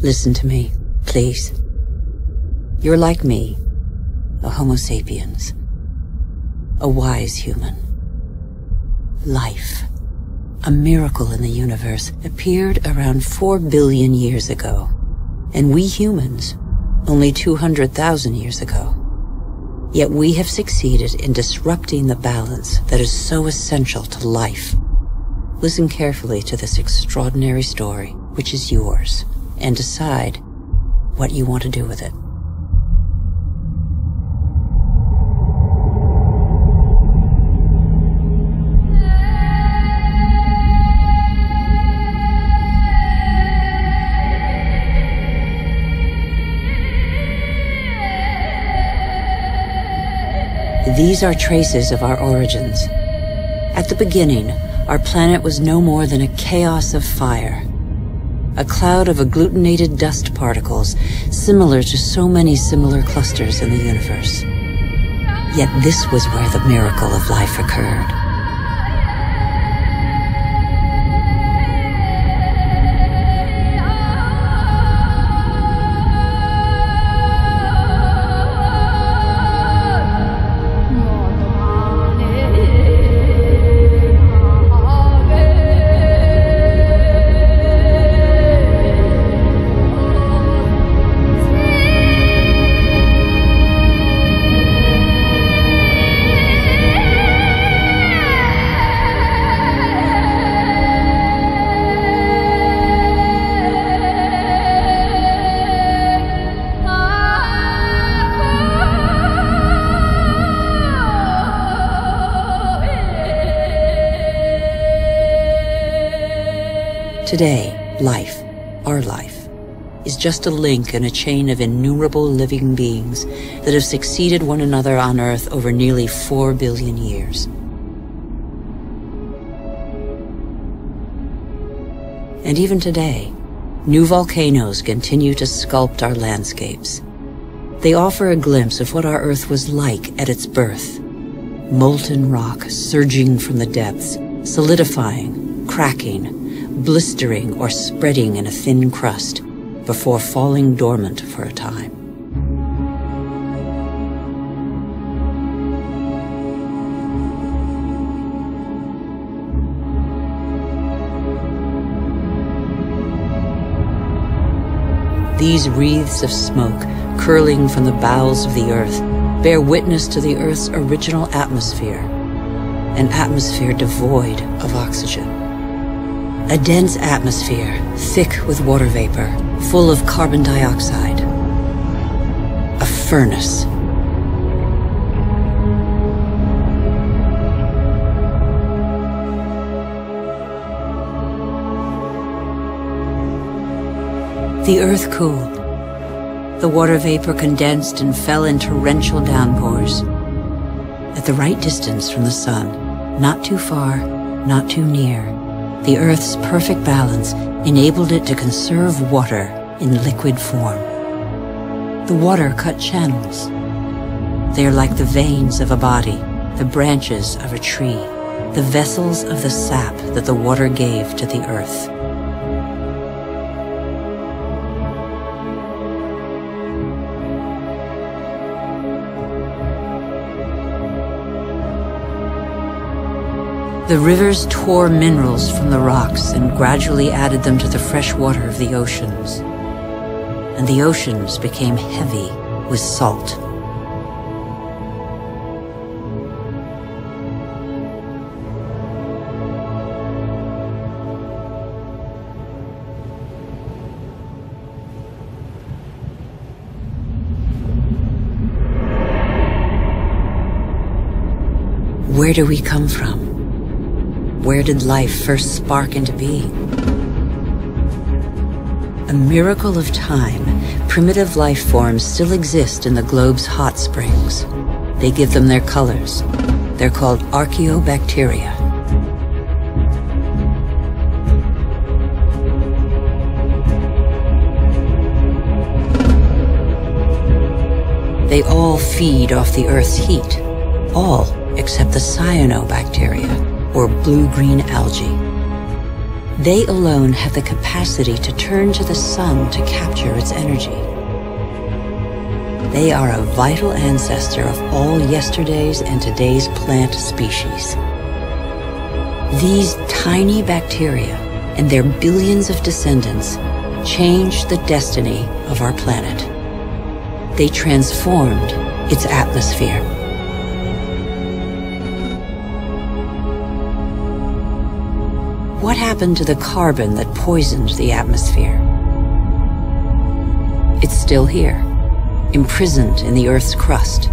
Listen to me, please. You're like me, a Homo sapiens. A wise human. Life, a miracle in the universe, appeared around 4 billion years ago. And we humans, only 200,000 years ago. Yet we have succeeded in disrupting the balance that is so essential to life. Listen carefully to this extraordinary story, which is yours, and decide what you want to do with it. These are traces of our origins. At the beginning, our planet was no more than a chaos of fire. A cloud of agglutinated dust particles, similar to so many similar clusters in the universe. Yet this was where the miracle of life occurred. Today, life, our life, is just a link in a chain of innumerable living beings that have succeeded one another on Earth over nearly 4 billion years. And even today, new volcanoes continue to sculpt our landscapes. They offer a glimpse of what our Earth was like at its birth. Molten rock surging from the depths, solidifying, cracking, blistering or spreading in a thin crust before falling dormant for a time. These wreaths of smoke curling from the bowels of the Earth bear witness to the Earth's original atmosphere, an atmosphere devoid of oxygen. A dense atmosphere, thick with water vapor, full of carbon dioxide. A furnace. The Earth cooled. The water vapor condensed and fell in torrential downpours. At the right distance from the sun, not too far, not too near, the Earth's perfect balance enabled it to conserve water in liquid form. The water cut channels. They are like the veins of a body, the branches of a tree, the vessels of the sap that the water gave to the Earth. The rivers tore minerals from the rocks and gradually added them to the fresh water of the oceans. And the oceans became heavy with salt. Where do we come from? Where did life first spark into being? A miracle of time, primitive life forms still exist in the globe's hot springs. They give them their colors. They're called archaeobacteria. They all feed off the Earth's heat. All except the cyanobacteria, or blue-green algae. They alone have the capacity to turn to the sun to capture its energy. They are a vital ancestor of all yesterday's and today's plant species. These tiny bacteria and their billions of descendants changed the destiny of our planet. They transformed its atmosphere. What happened to the carbon that poisoned the atmosphere? It's still here, imprisoned in the Earth's crust.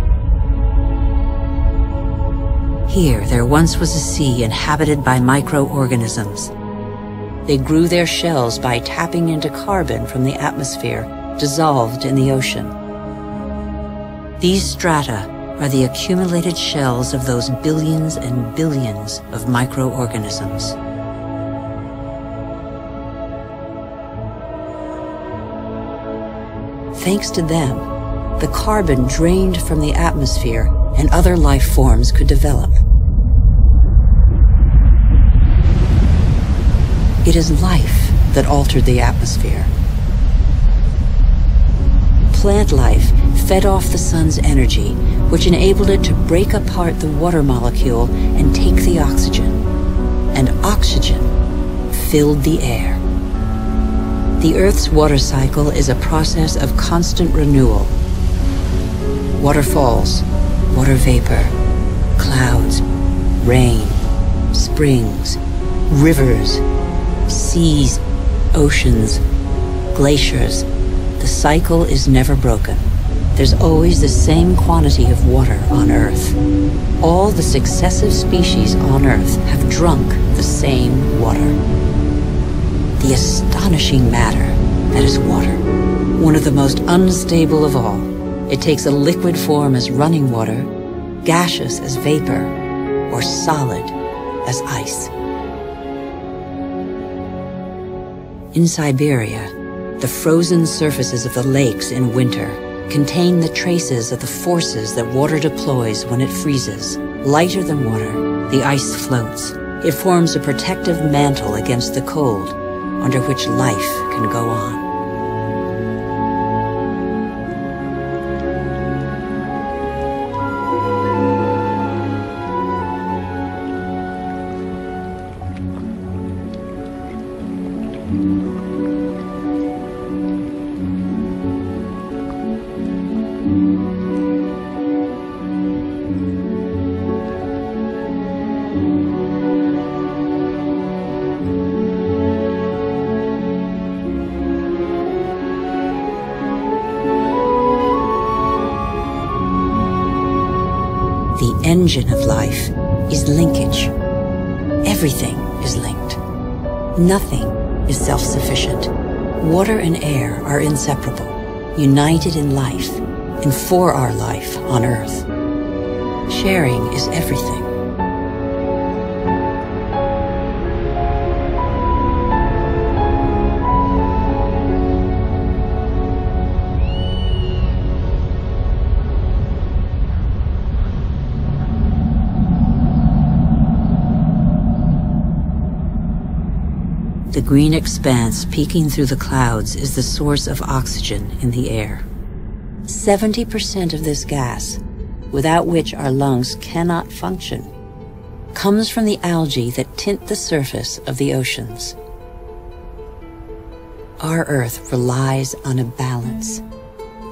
Here, there once was a sea inhabited by microorganisms. They grew their shells by tapping into carbon from the atmosphere dissolved in the ocean. These strata are the accumulated shells of those billions and billions of microorganisms. Thanks to them, the carbon drained from the atmosphere and other life forms could develop. It is life that altered the atmosphere. Plant life fed off the sun's energy, which enabled it to break apart the water molecule and take the oxygen. And oxygen filled the air. The Earth's water cycle is a process of constant renewal. Waterfalls, water vapor, clouds, rain, springs, rivers, seas, oceans, glaciers. The cycle is never broken. There's always the same quantity of water on Earth. All the successive species on Earth have drunk the same water. The astonishing matter that is water, one of the most unstable of all. It takes a liquid form as running water, gaseous as vapor, or solid as ice. In Siberia, the frozen surfaces of the lakes in winter contain the traces of the forces that water deploys when it freezes. Lighter than water, the ice floats. It forms a protective mantle against the cold, under which life can go on. The engine of life is linkage. Everything is linked. Nothing is self-sufficient. Water and air are inseparable, united in life and for our life on Earth. Sharing is everything. The green expanse peeking through the clouds is the source of oxygen in the air. 70% of this gas, without which our lungs cannot function, comes from the algae that tint the surface of the oceans. Our Earth relies on a balance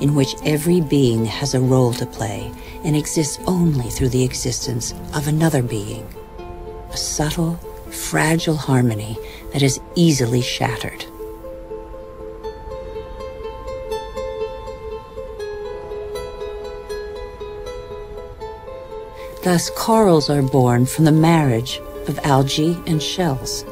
in which every being has a role to play and exists only through the existence of another being. A subtle, fragile harmony that is easily shattered. Thus, corals are born from the marriage of algae and shells.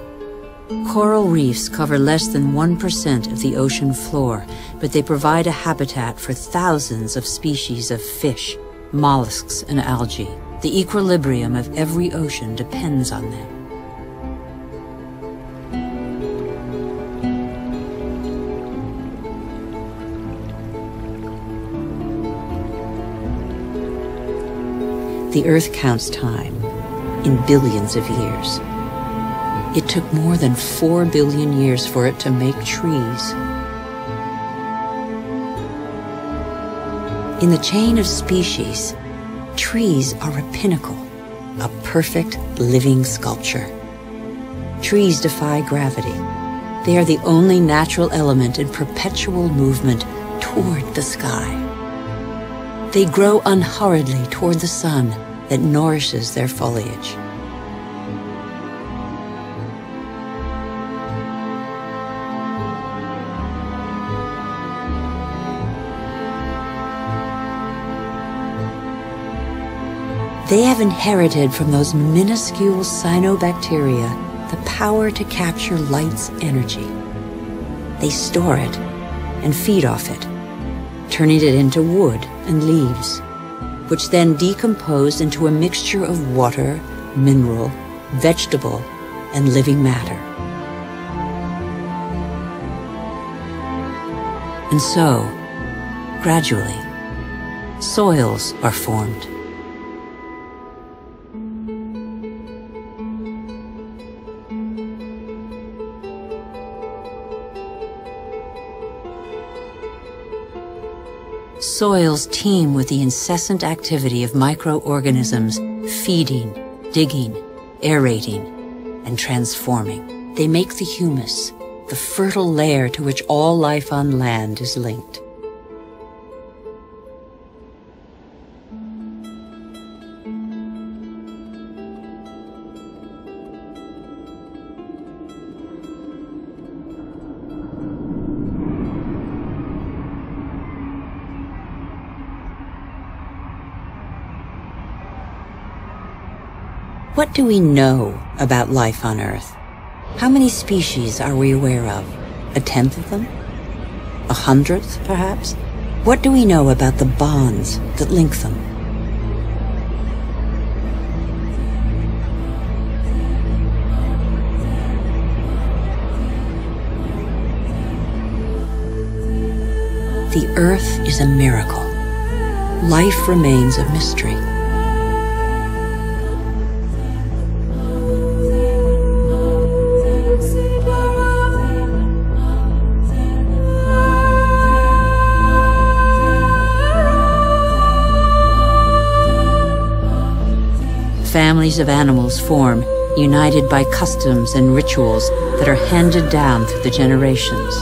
Coral reefs cover less than 1% of the ocean floor, but they provide a habitat for thousands of species of fish, mollusks, and algae. The equilibrium of every ocean depends on them. The Earth counts time in billions of years. It took more than 4 billion years for it to make trees. In the chain of species, trees are a pinnacle, a perfect living sculpture. Trees defy gravity. They are the only natural element in perpetual movement toward the sky. They grow unhurriedly toward the sun that nourishes their foliage. They have inherited from those minuscule cyanobacteria the power to capture light's energy. They store it and feed off it, turning it into wood and leaves, which then decompose into a mixture of water, mineral, vegetable, and living matter. And so, gradually, soils are formed. Soils teem with the incessant activity of microorganisms feeding, digging, aerating, and transforming. They make the humus, the fertile layer to which all life on land is linked. What do we know about life on Earth? How many species are we aware of? 1/10 of them? 100th, perhaps? What do we know about the bonds that link them? The Earth is a miracle. Life remains a mystery. Families of animals form, united by customs and rituals that are handed down through the generations.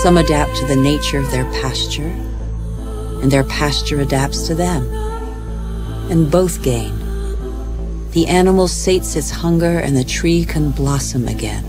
Some adapt to the nature of their pasture, and their pasture adapts to them, and both gain. The animal sates its hunger, and the tree can blossom again.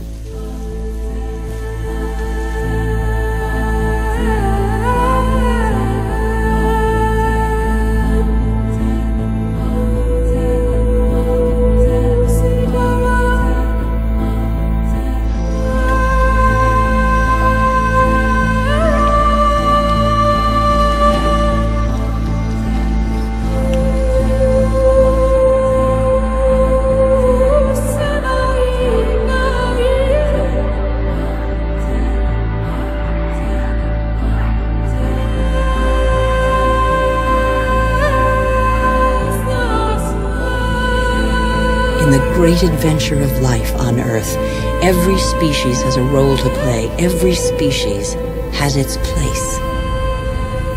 In the great adventure of life on Earth, every species has a role to play. Every species has its place.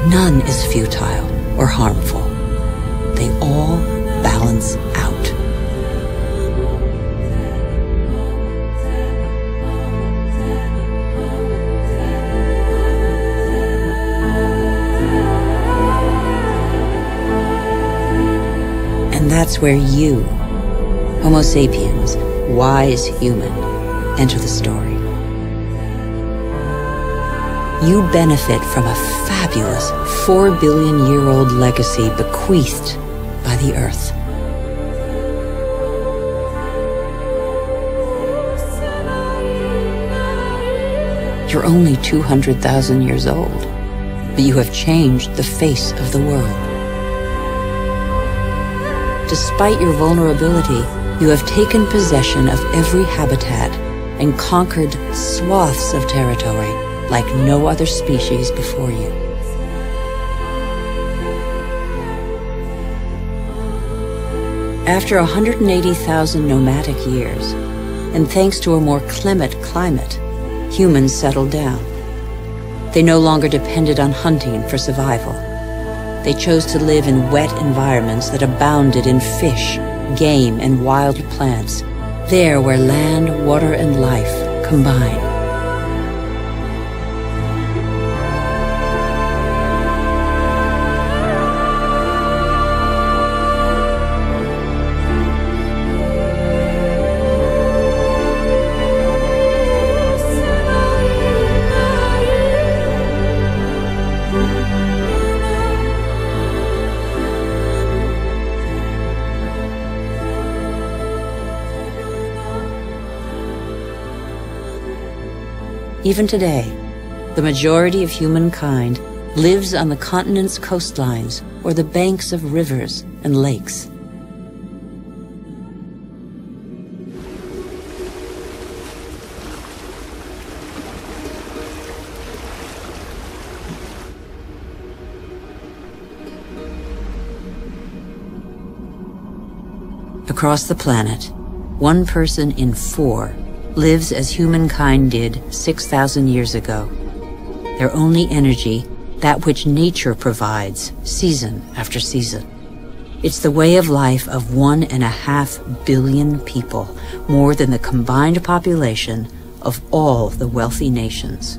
None is futile or harmful. They all balance out. And that's where you, Homo sapiens, wise human, enter the story. You benefit from a fabulous 4 billion-year-old legacy bequeathed by the Earth. You're only 200,000 years old, but you have changed the face of the world. Despite your vulnerability, you have taken possession of every habitat and conquered swaths of territory like no other species before you. After 180,000 nomadic years, and thanks to a more clement climate, humans settled down. They no longer depended on hunting for survival. They chose to live in wet environments that abounded in fish, game, and wild plants, there where land, water, and life combine. Even today, the majority of humankind lives on the continent's coastlines or the banks of rivers and lakes. Across the planet, 1 person in 4 lives as humankind did 6,000 years ago. Their only energy, that which nature provides, season after season. It's the way of life of 1.5 billion people, more than the combined population of all the wealthy nations.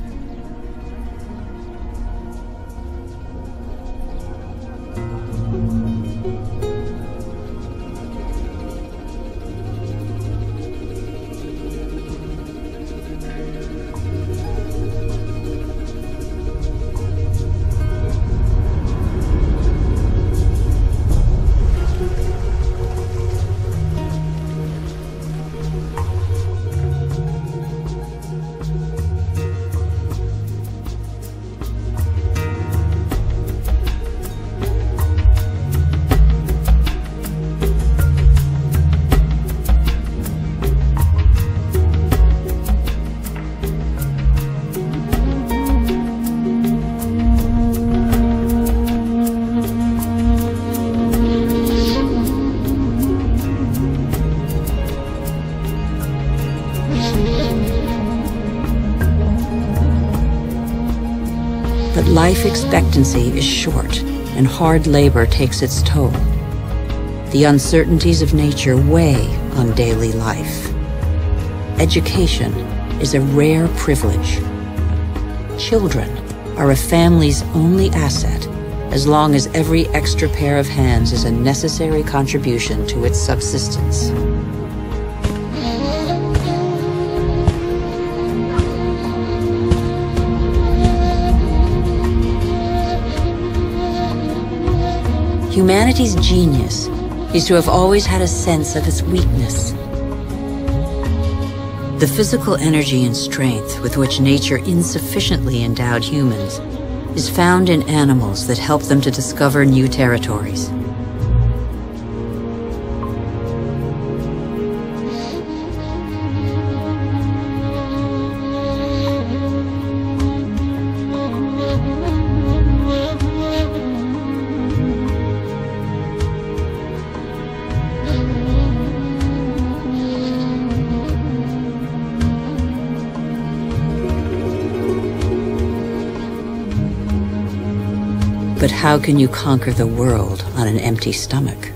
But life expectancy is short, and hard labor takes its toll. The uncertainties of nature weigh on daily life. Education is a rare privilege. Children are a family's only asset, as long as every extra pair of hands is a necessary contribution to its subsistence. Humanity's genius is to have always had a sense of its weakness. The physical energy and strength with which nature insufficiently endowed humans is found in animals that help them to discover new territories. But how can you conquer the world on an empty stomach?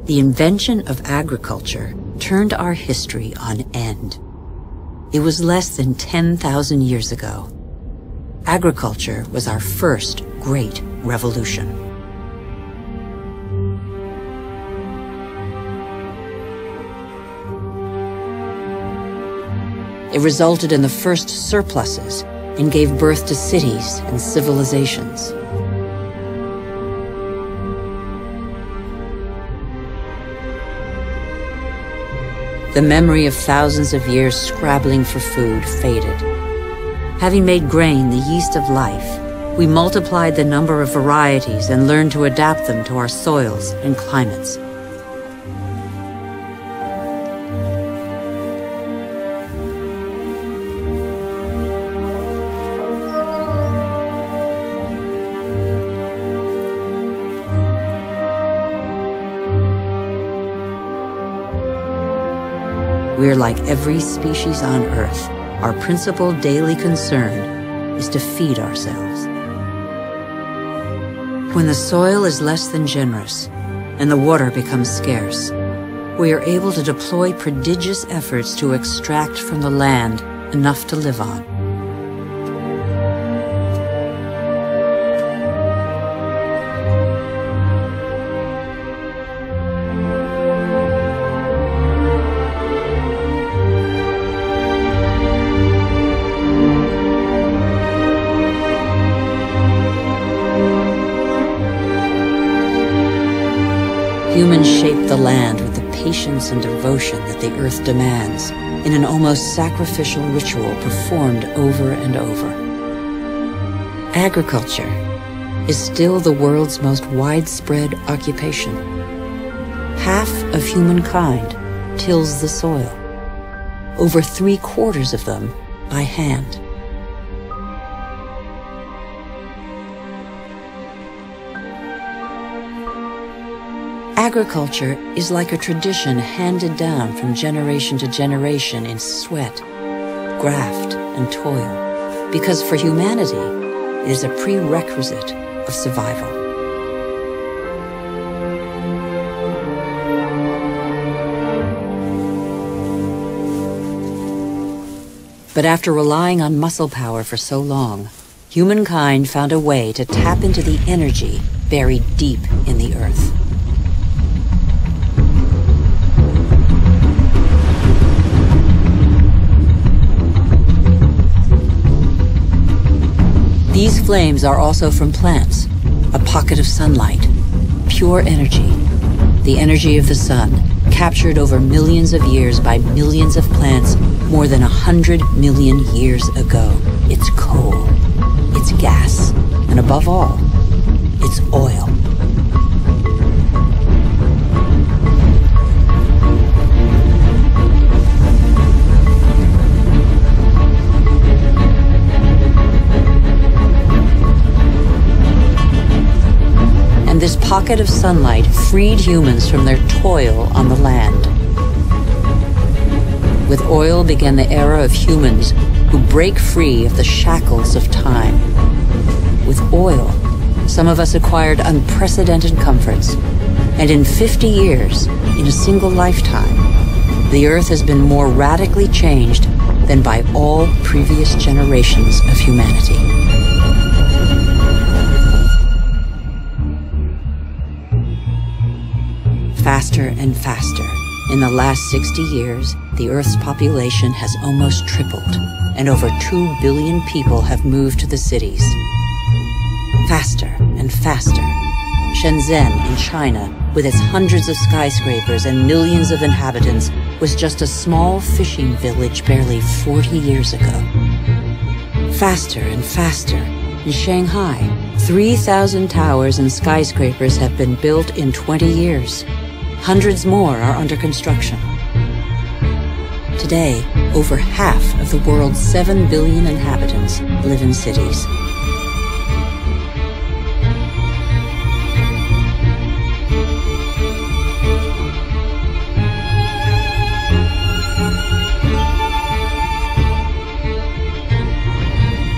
The invention of agriculture turned our history on end. It was less than 10,000 years ago. Agriculture was our first great revolution. It resulted in the first surpluses and gave birth to cities and civilizations. The memory of thousands of years scrabbling for food faded. Having made grain the yeast of life, We multiplied the number of varieties and learned to adapt them to our soils and climates. We are like every species on Earth. Our principal daily concern is to feed ourselves. When the soil is less than generous and the water becomes scarce, we are able to deploy prodigious efforts to extract from the land enough to live on. Humans shape the land with the patience and devotion that the earth demands in an almost sacrificial ritual performed over and over. Agriculture is still the world's most widespread occupation. Half of humankind tills the soil, over 3/4 of them by hand. Agriculture is like a tradition handed down from generation to generation in sweat, graft, and toil, because for humanity, it is a prerequisite of survival. But after relying on muscle power for so long, humankind found a way to tap into the energy buried deep in the earth. These flames are also from plants, a pocket of sunlight, pure energy, the energy of the sun, captured over millions of years by millions of plants more than 100 million years ago. It's coal, it's gas, and above all, it's oil. And this pocket of sunlight freed humans from their toil on the land. With oil began the era of humans who break free of the shackles of time. With oil, some of us acquired unprecedented comforts, and in 50 years, in a single lifetime, the Earth has been more radically changed than by all previous generations of humanity. Faster and faster. In the last 60 years, the Earth's population has almost tripled, and over 2 billion people have moved to the cities. Faster and faster. Shenzhen in China, with its hundreds of skyscrapers and millions of inhabitants, was just a small fishing village barely 40 years ago. Faster and faster. In Shanghai, 3,000 towers and skyscrapers have been built in 20 years. Hundreds more are under construction. Today, over half of the world's 7 billion inhabitants live in cities.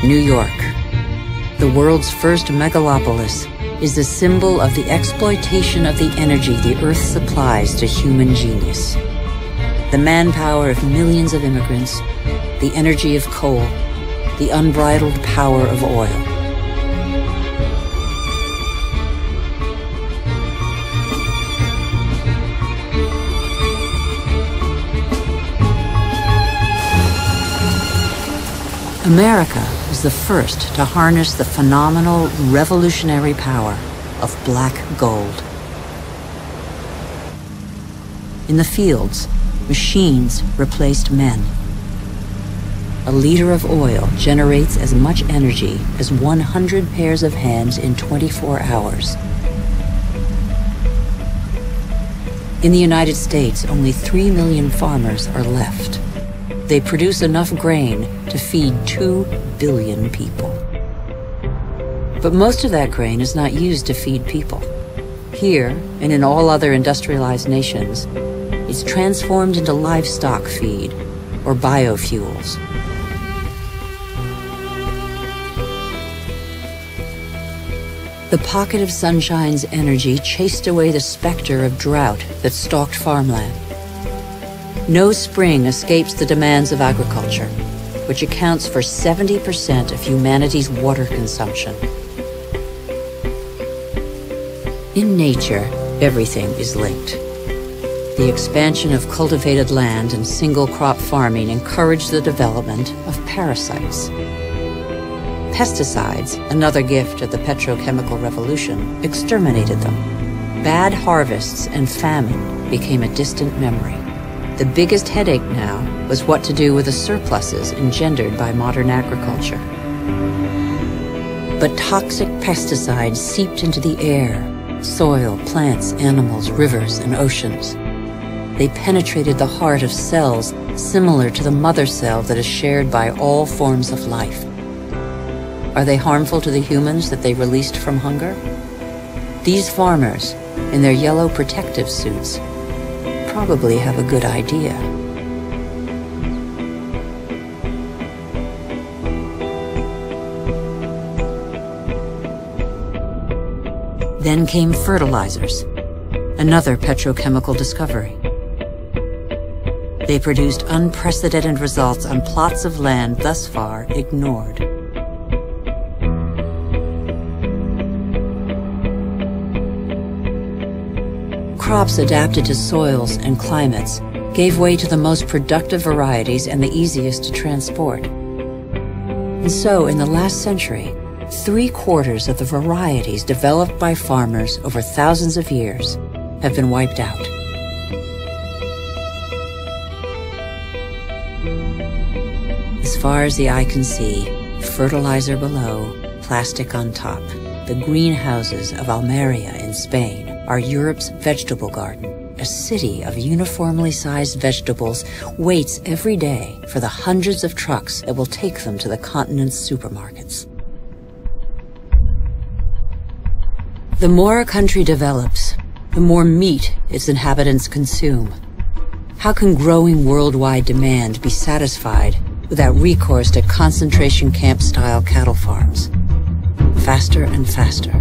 New York, the world's first megalopolis, is the symbol of the exploitation of the energy the Earth supplies to human genius. The manpower of millions of immigrants, the energy of coal, the unbridled power of oil. America was the first to harness the phenomenal, revolutionary power of black gold. In the fields, machines replaced men. a liter of oil generates as much energy as 100 pairs of hands in 24 hours. In the United States, only 3 million farmers are left. They produce enough grain to feed 2 billion people. But most of that grain is not used to feed people. Here, and in all other industrialized nations, it's transformed into livestock feed, or biofuels. The pocket of sunshine's energy chased away the specter of drought that stalked farmland. No spring escapes the demands of agriculture, which accounts for 70% of humanity's water consumption. In nature, everything is linked. The expansion of cultivated land and single-crop farming encouraged the development of parasites. Pesticides, another gift of the petrochemical revolution, exterminated them. Bad harvests and famine became a distant memory. The biggest headache now was what to do with the surpluses engendered by modern agriculture. But toxic pesticides seeped into the air, soil, plants, animals, rivers, and oceans. They penetrated the heart of cells similar to the mother cell that is shared by all forms of life. Are they harmful to the humans that they released from hunger? These farmers, in their yellow protective suits, probably have a good idea. Then came fertilizers, another petrochemical discovery. They produced unprecedented results on plots of land thus far ignored. Crops adapted to soils and climates gave way to the most productive varieties and the easiest to transport. And so, in the last century, 3/4 of the varieties developed by farmers over thousands of years have been wiped out. As far as the eye can see, fertilizer below, plastic on top. The greenhouses of Almeria in Spain are Europe's vegetable garden. A city of uniformly sized vegetables waits every day for the hundreds of trucks that will take them to the continent's supermarkets. The more a country develops, the more meat its inhabitants consume. How can growing worldwide demand be satisfied without recourse to concentration camp-style cattle farms? Faster and faster,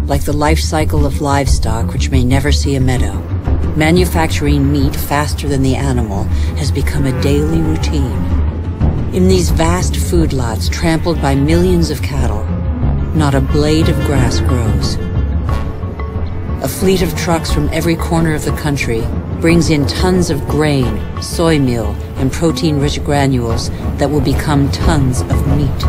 like the life cycle of livestock which may never see a meadow, manufacturing meat faster than the animal has become a daily routine. In these vast food lots trampled by millions of cattle, not a blade of grass grows. A fleet of trucks from every corner of the country brings in tons of grain, soy meal, and protein-rich granules that will become tons of meat.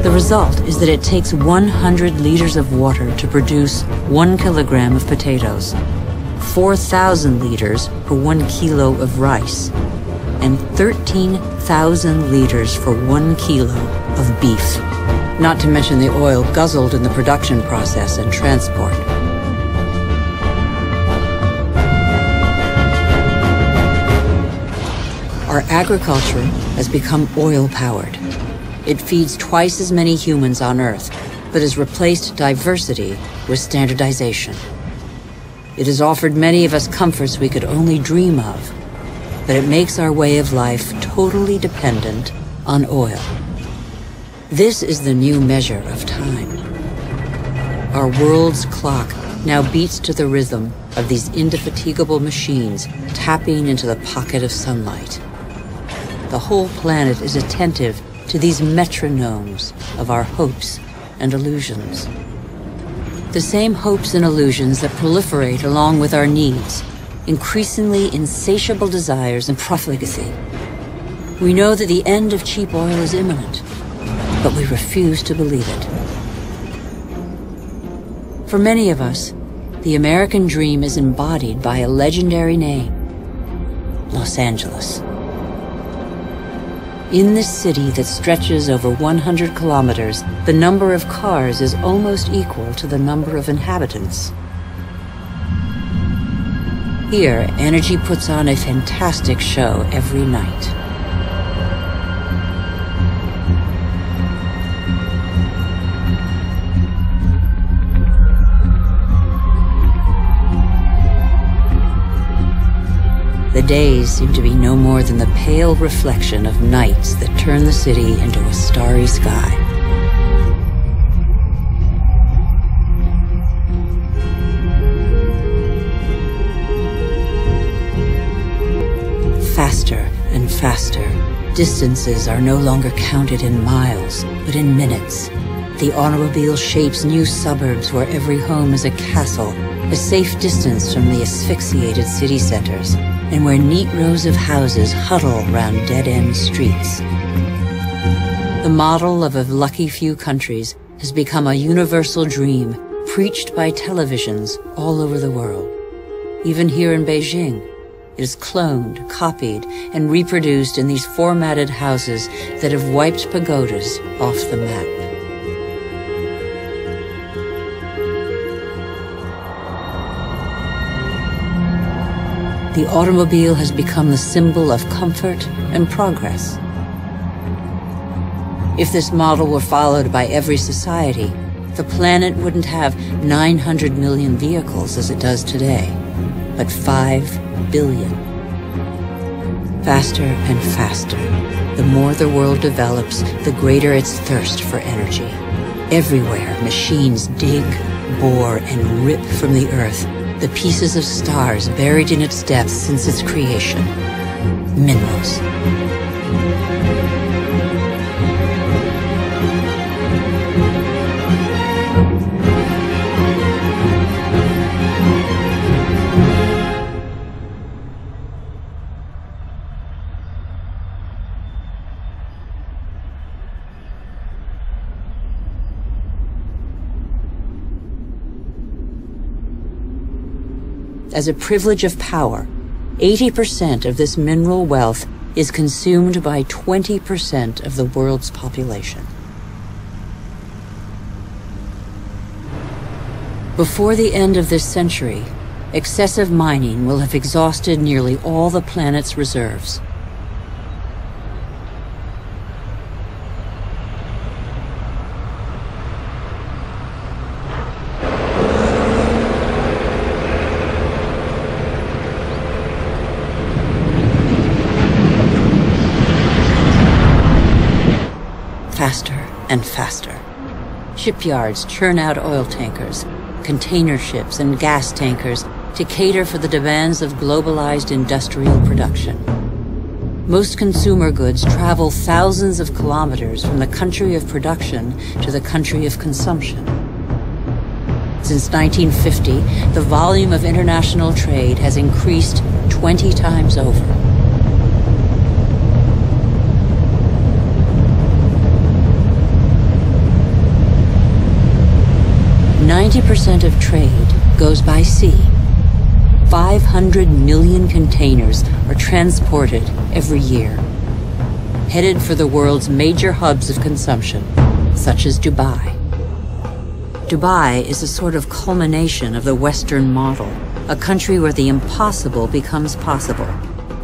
The result is that it takes 100 liters of water to produce 1 kilogram of potatoes, 4,000 liters for 1 kilo of rice, and 13,000 liters for 1 kilo of beef, not to mention the oil guzzled in the production process and transport. Our agriculture has become oil-powered. It feeds twice as many humans on Earth, but has replaced diversity with standardization. It has offered many of us comforts we could only dream of, but it makes our way of life totally dependent on oil. This is the new measure of time. Our world's clock now beats to the rhythm of these indefatigable machines tapping into the pocket of sunlight. The whole planet is attentive to these metronomes of our hopes and illusions. The same hopes and illusions that proliferate along with our needs, increasingly insatiable desires and profligacy. We know that the end of cheap oil is imminent, but we refuse to believe it. For many of us, the American dream is embodied by a legendary name, Los Angeles. In this city that stretches over 100 kilometers, the number of cars is almost equal to the number of inhabitants. Here, energy puts on a fantastic show every night. The days seem to be no more than the pale reflection of nights that turn the city into a starry sky. Faster and faster, distances are no longer counted in miles, but in minutes. The automobile shapes new suburbs where every home is a castle, a safe distance from the asphyxiated city centers, and where neat rows of houses huddle around dead-end streets. The model of a lucky few countries has become a universal dream preached by televisions all over the world. Even here in Beijing, it is cloned, copied, and reproduced in these formatted houses that have wiped pagodas off the map. The automobile has become the symbol of comfort and progress. If this model were followed by every society, the planet wouldn't have 900 million vehicles as it does today, but 5 billion. Faster and faster, the more the world develops, the greater its thirst for energy. Everywhere, machines dig, bore, and rip from the earth the pieces of stars buried in its depths since its creation. Minerals. As a privilege of power, 80% of this mineral wealth is consumed by 20% of the world's population. Before the end of this century, excessive mining will have exhausted nearly all the planet's reserves. Faster and faster. Shipyards churn out oil tankers, container ships, and gas tankers to cater for the demands of globalized industrial production. Most consumer goods travel thousands of kilometers from the country of production to the country of consumption. Since 1950, the volume of international trade has increased 20 times over. 90% of trade goes by sea. 500 million containers are transported every year, headed for the world's major hubs of consumption, such as Dubai. Dubai is a sort of culmination of the Western model, a country where the impossible becomes possible,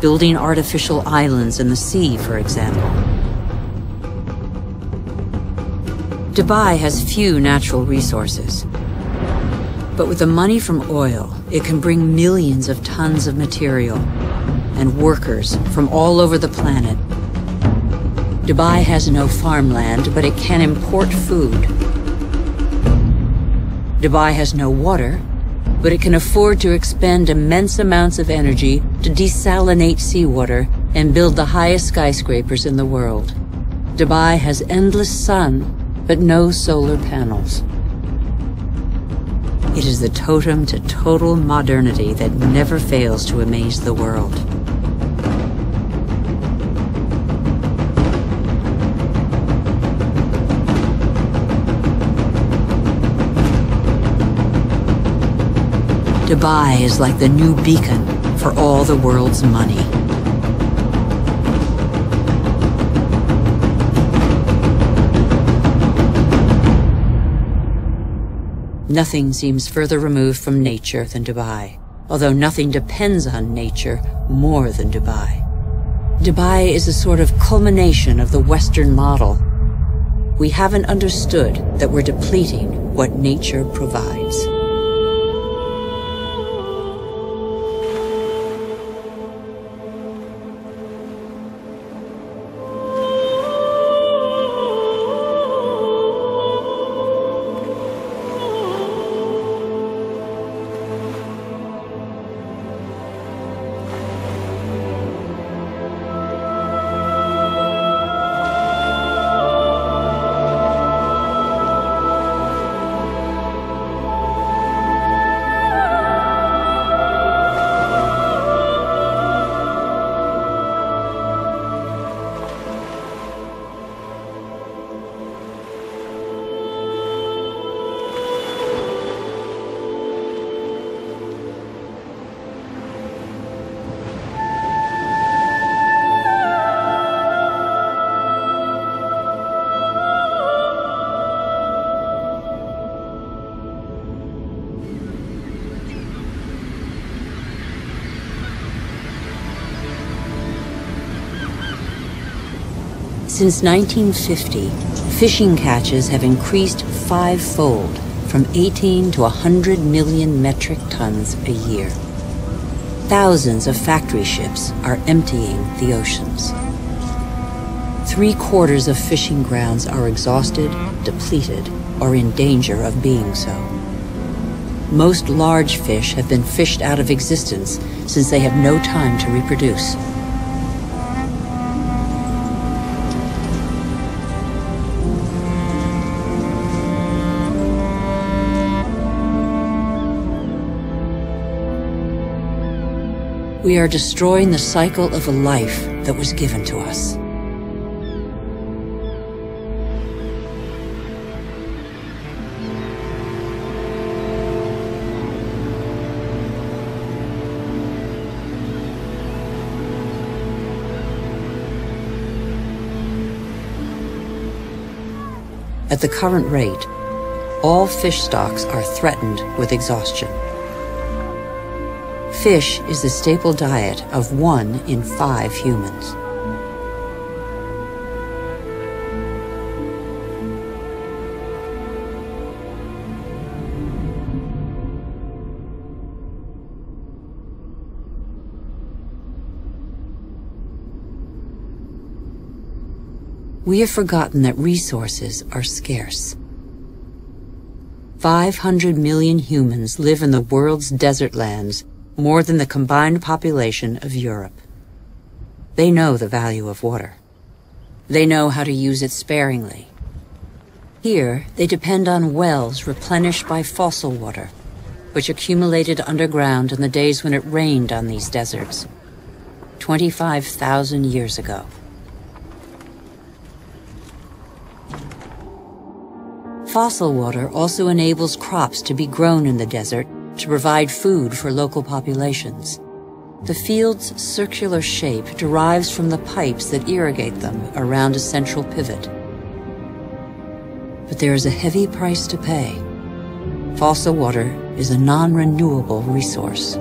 building artificial islands in the sea, for example. Dubai has few natural resources, but with the money from oil, it can bring millions of tons of material and workers from all over the planet. Dubai has no farmland, but it can import food. Dubai has no water, but it can afford to expend immense amounts of energy to desalinate seawater and build the highest skyscrapers in the world. Dubai has endless sun, but no solar panels. It is the totem to total modernity that never fails to amaze the world. Dubai is like the new beacon for all the world's money. Nothing seems further removed from nature than Dubai, although nothing depends on nature more than Dubai. Dubai is a sort of culmination of the Western model. We haven't understood that we're depleting what nature provides. Since 1950, fishing catches have increased five-fold, from 18 to 100 million metric tons a year. Thousands of factory ships are emptying the oceans. 3/4 of fishing grounds are exhausted, depleted, or in danger of being so. Most large fish have been fished out of existence since they have no time to reproduce. We are destroying the cycle of a life that was given to us. At the current rate, all fish stocks are threatened with exhaustion. Fish is the staple diet of 1 in 5 humans. We have forgotten that resources are scarce. 500 million humans live in the world's desert lands, more than the combined population of Europe. They know the value of water. They know how to use it sparingly. Here, they depend on wells replenished by fossil water, which accumulated underground in the days when it rained on these deserts, 25,000 years ago. Fossil water also enables crops to be grown in the desert to provide food for local populations. The field's circular shape derives from the pipes that irrigate them around a central pivot. But there is a heavy price to pay. Fossil water is a non-renewable resource.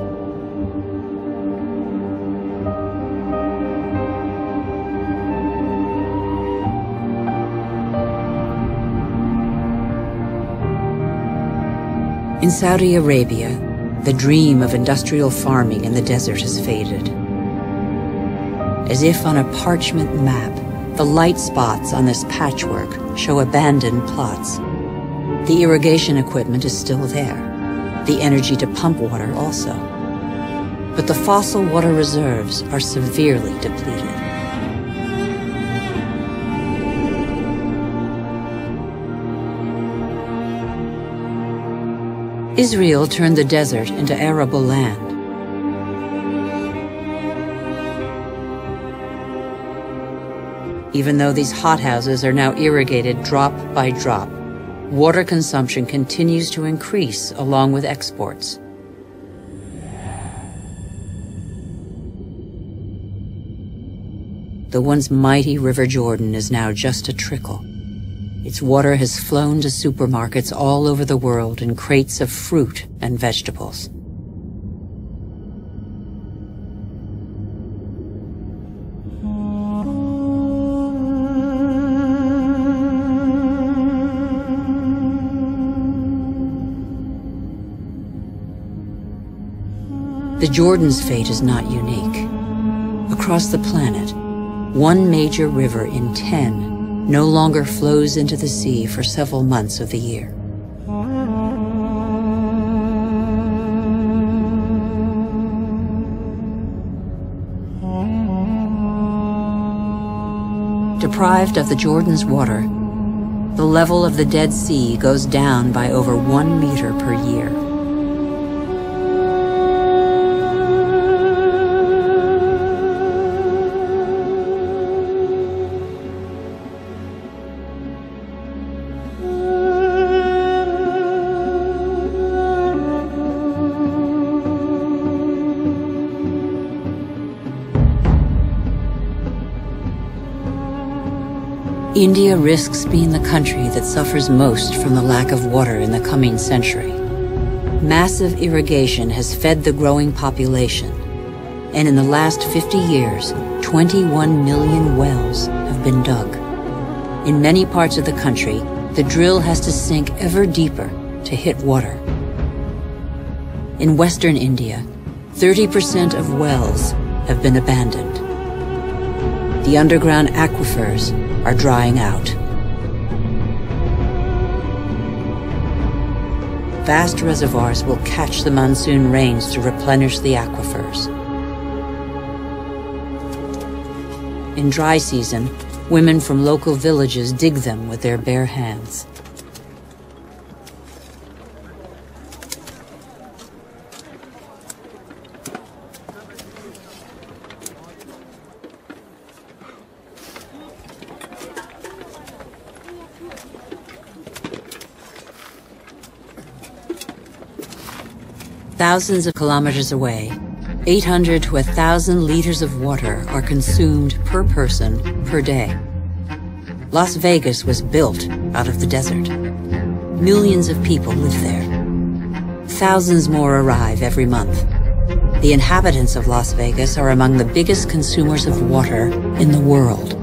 In Saudi Arabia, the dream of industrial farming in the desert has faded. As if on a parchment map, the light spots on this patchwork show abandoned plots. The irrigation equipment is still there, the energy to pump water also. But the fossil water reserves are severely depleted. Israel turned the desert into arable land. Even though these hothouses are now irrigated drop by drop, water consumption continues to increase along with exports. the once mighty River Jordan is now just a trickle. Its water has flown to supermarkets all over the world in crates of fruit and vegetables. The Jordan's fate is not unique. Across the planet, one major river in 10 no longer flows into the sea for several months of the year. Deprived of the Jordan's water, the level of the Dead Sea goes down by over 1 meter per year. India risks being the country that suffers most from the lack of water in the coming century. Massive irrigation has fed the growing population, and in the last 50 years, 21 million wells have been dug. In many parts of the country, the drill has to sink ever deeper to hit water. In western India, 30% of wells have been abandoned. The underground aquifers are drying out. Vast reservoirs will catch the monsoon rains to replenish the aquifers. In dry season, women from local villages dig them with their bare hands. Thousands of kilometers away, 800 to 1,000 liters of water are consumed per person per day. Las Vegas was built out of the desert. Millions of people live there. Thousands more arrive every month. The inhabitants of Las Vegas are among the biggest consumers of water in the world.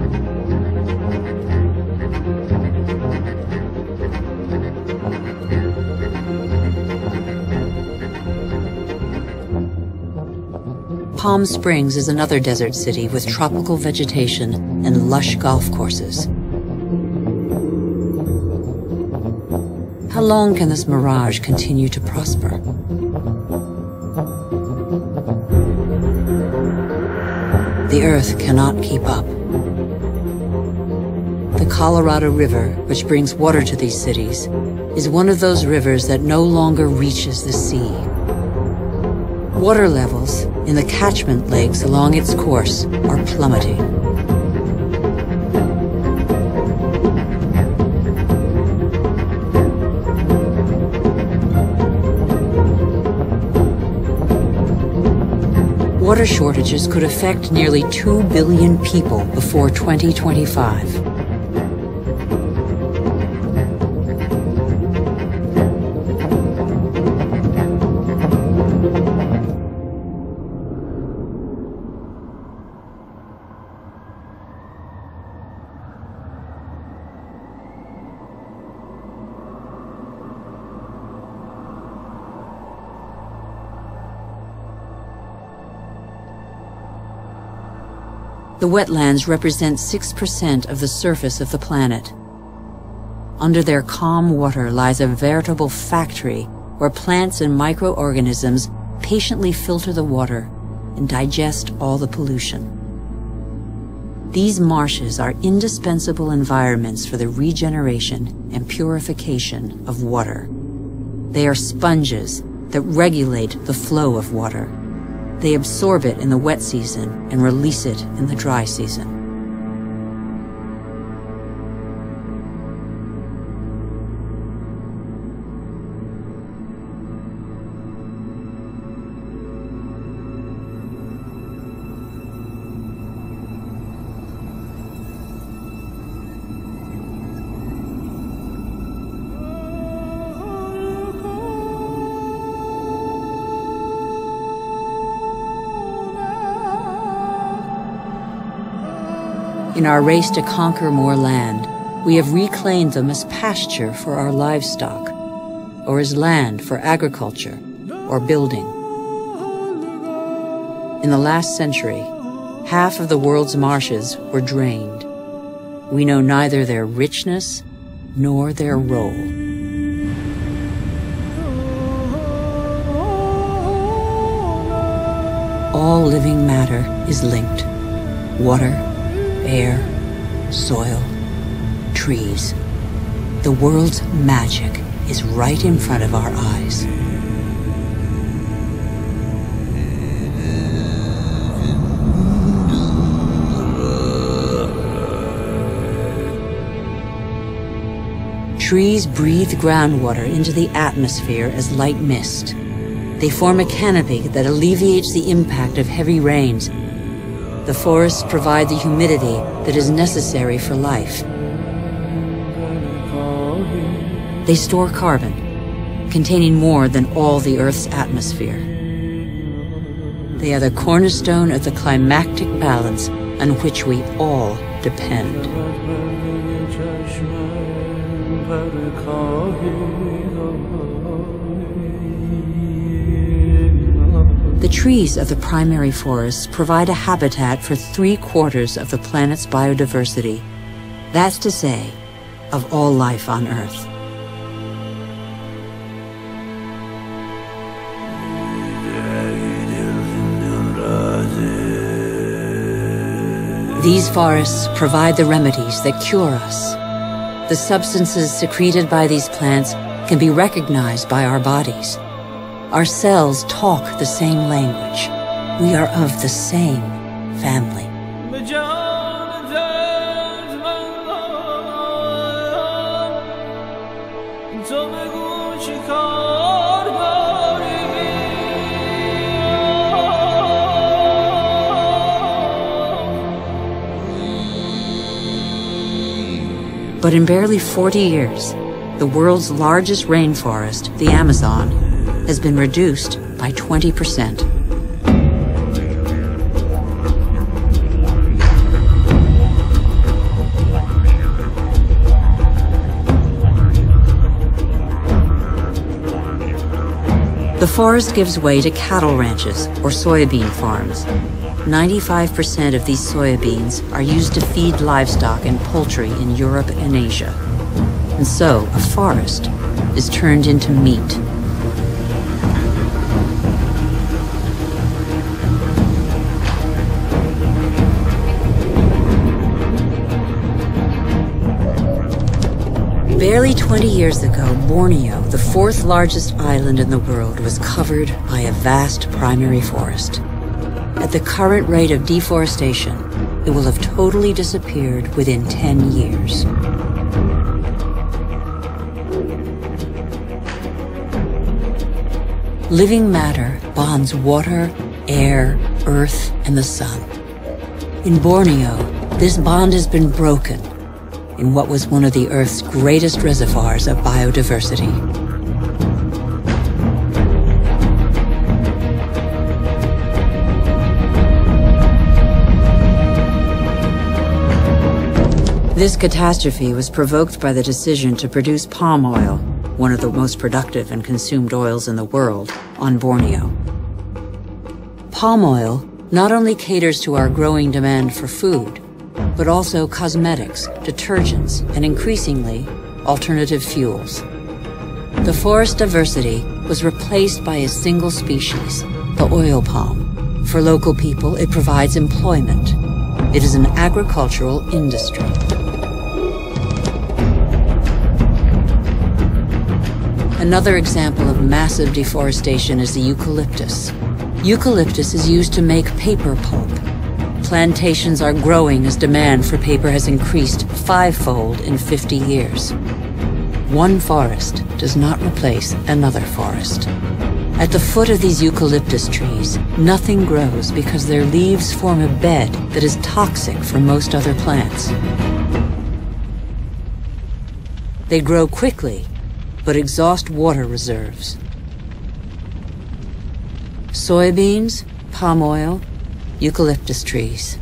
Palm Springs is another desert city with tropical vegetation and lush golf courses. How long can this mirage continue to prosper? The Earth cannot keep up. The Colorado River, which brings water to these cities, is one of those rivers that no longer reaches the sea. Water levels in the catchment lakes along its course are plummeting. Water shortages could affect nearly 2 billion people before 2025. The wetlands represent 6% of the surface of the planet. Under their calm water lies a veritable factory where plants and microorganisms patiently filter the water and digest all the pollution. These marshes are indispensable environments for the regeneration and purification of water. They are sponges that regulate the flow of water. They absorb it in the wet season and release it in the dry season. In our race to conquer more land, we have reclaimed them as pasture for our livestock, or as land for agriculture or building. In the last century, half of the world's marshes were drained. We know neither their richness nor their role. All living matter is linked. Water, air, soil, trees. The world's magic is right in front of our eyes. Trees breathe groundwater into the atmosphere as light mist. They form a canopy that alleviates the impact of heavy rains. The forests provide the humidity that is necessary for life. They store carbon, containing more than all the Earth's atmosphere. They are the cornerstone of the climactic balance on which we all depend. The trees of the primary forests provide a habitat for 3/4 of the planet's biodiversity. That's to say, of all life on Earth. These forests provide the remedies that cure us. The substances secreted by these plants can be recognized by our bodies. Our cells talk the same language. We are of the same family. But in barely 40 years, the world's largest rainforest, the Amazon, has been reduced by 20%. The forest gives way to cattle ranches or soybean farms. 95% of these soybeans are used to feed livestock and poultry in Europe and Asia. And so, a forest is turned into meat. Barely 20 years ago, Borneo, the 4th largest island in the world, was covered by a vast primary forest. At the current rate of deforestation, it will have totally disappeared within 10 years. Living matter bonds water, air, earth, and the sun. In Borneo, this bond has been broken in what was one of the Earth's greatest reservoirs of biodiversity. This catastrophe was provoked by the decision to produce palm oil, one of the most productive and consumed oils in the world, on Borneo. Palm oil not only caters to our growing demand for food, but also cosmetics, detergents, and increasingly, alternative fuels. The forest diversity was replaced by a single species, the oil palm. For local people, it provides employment. It is an agricultural industry. Another example of massive deforestation is the eucalyptus. Eucalyptus is used to make paper pulp. Plantations are growing as demand for paper has increased 5-fold in 50 years. One forest does not replace another forest. At the foot of these eucalyptus trees, nothing grows because their leaves form a bed that is toxic for most other plants. They grow quickly, but exhaust water reserves. Soybeans, palm oil, eucalyptus trees.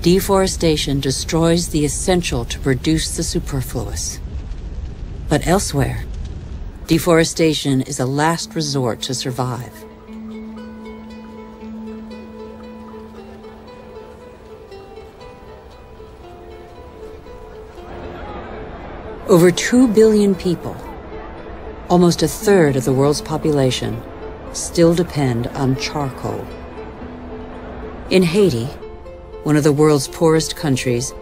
Deforestation destroys the essential to produce the superfluous. But elsewhere, deforestation is a last resort to survive. Over 2 billion people, almost a third of the world's population, still depend on charcoal. In Haiti, one of the world's poorest countries,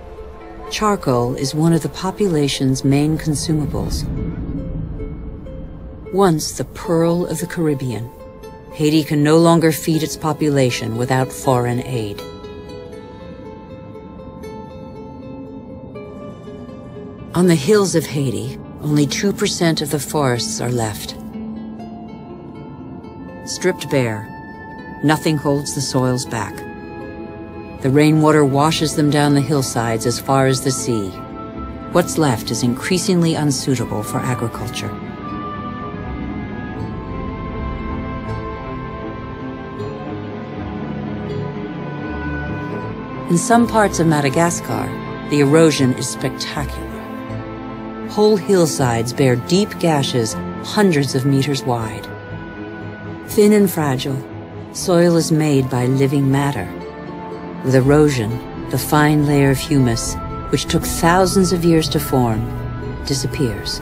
charcoal is one of the population's main consumables. Once the pearl of the Caribbean, Haiti can no longer feed its population without foreign aid. On the hills of Haiti, only 2% of the forests are left. Stripped bare, nothing holds the soils back. The rainwater washes them down the hillsides as far as the sea. What's left is increasingly unsuitable for agriculture. In some parts of Madagascar, the erosion is spectacular. Whole hillsides bear deep gashes hundreds of meters wide. Thin and fragile, soil is made by living matter. With erosion, the fine layer of humus, which took thousands of years to form, disappears.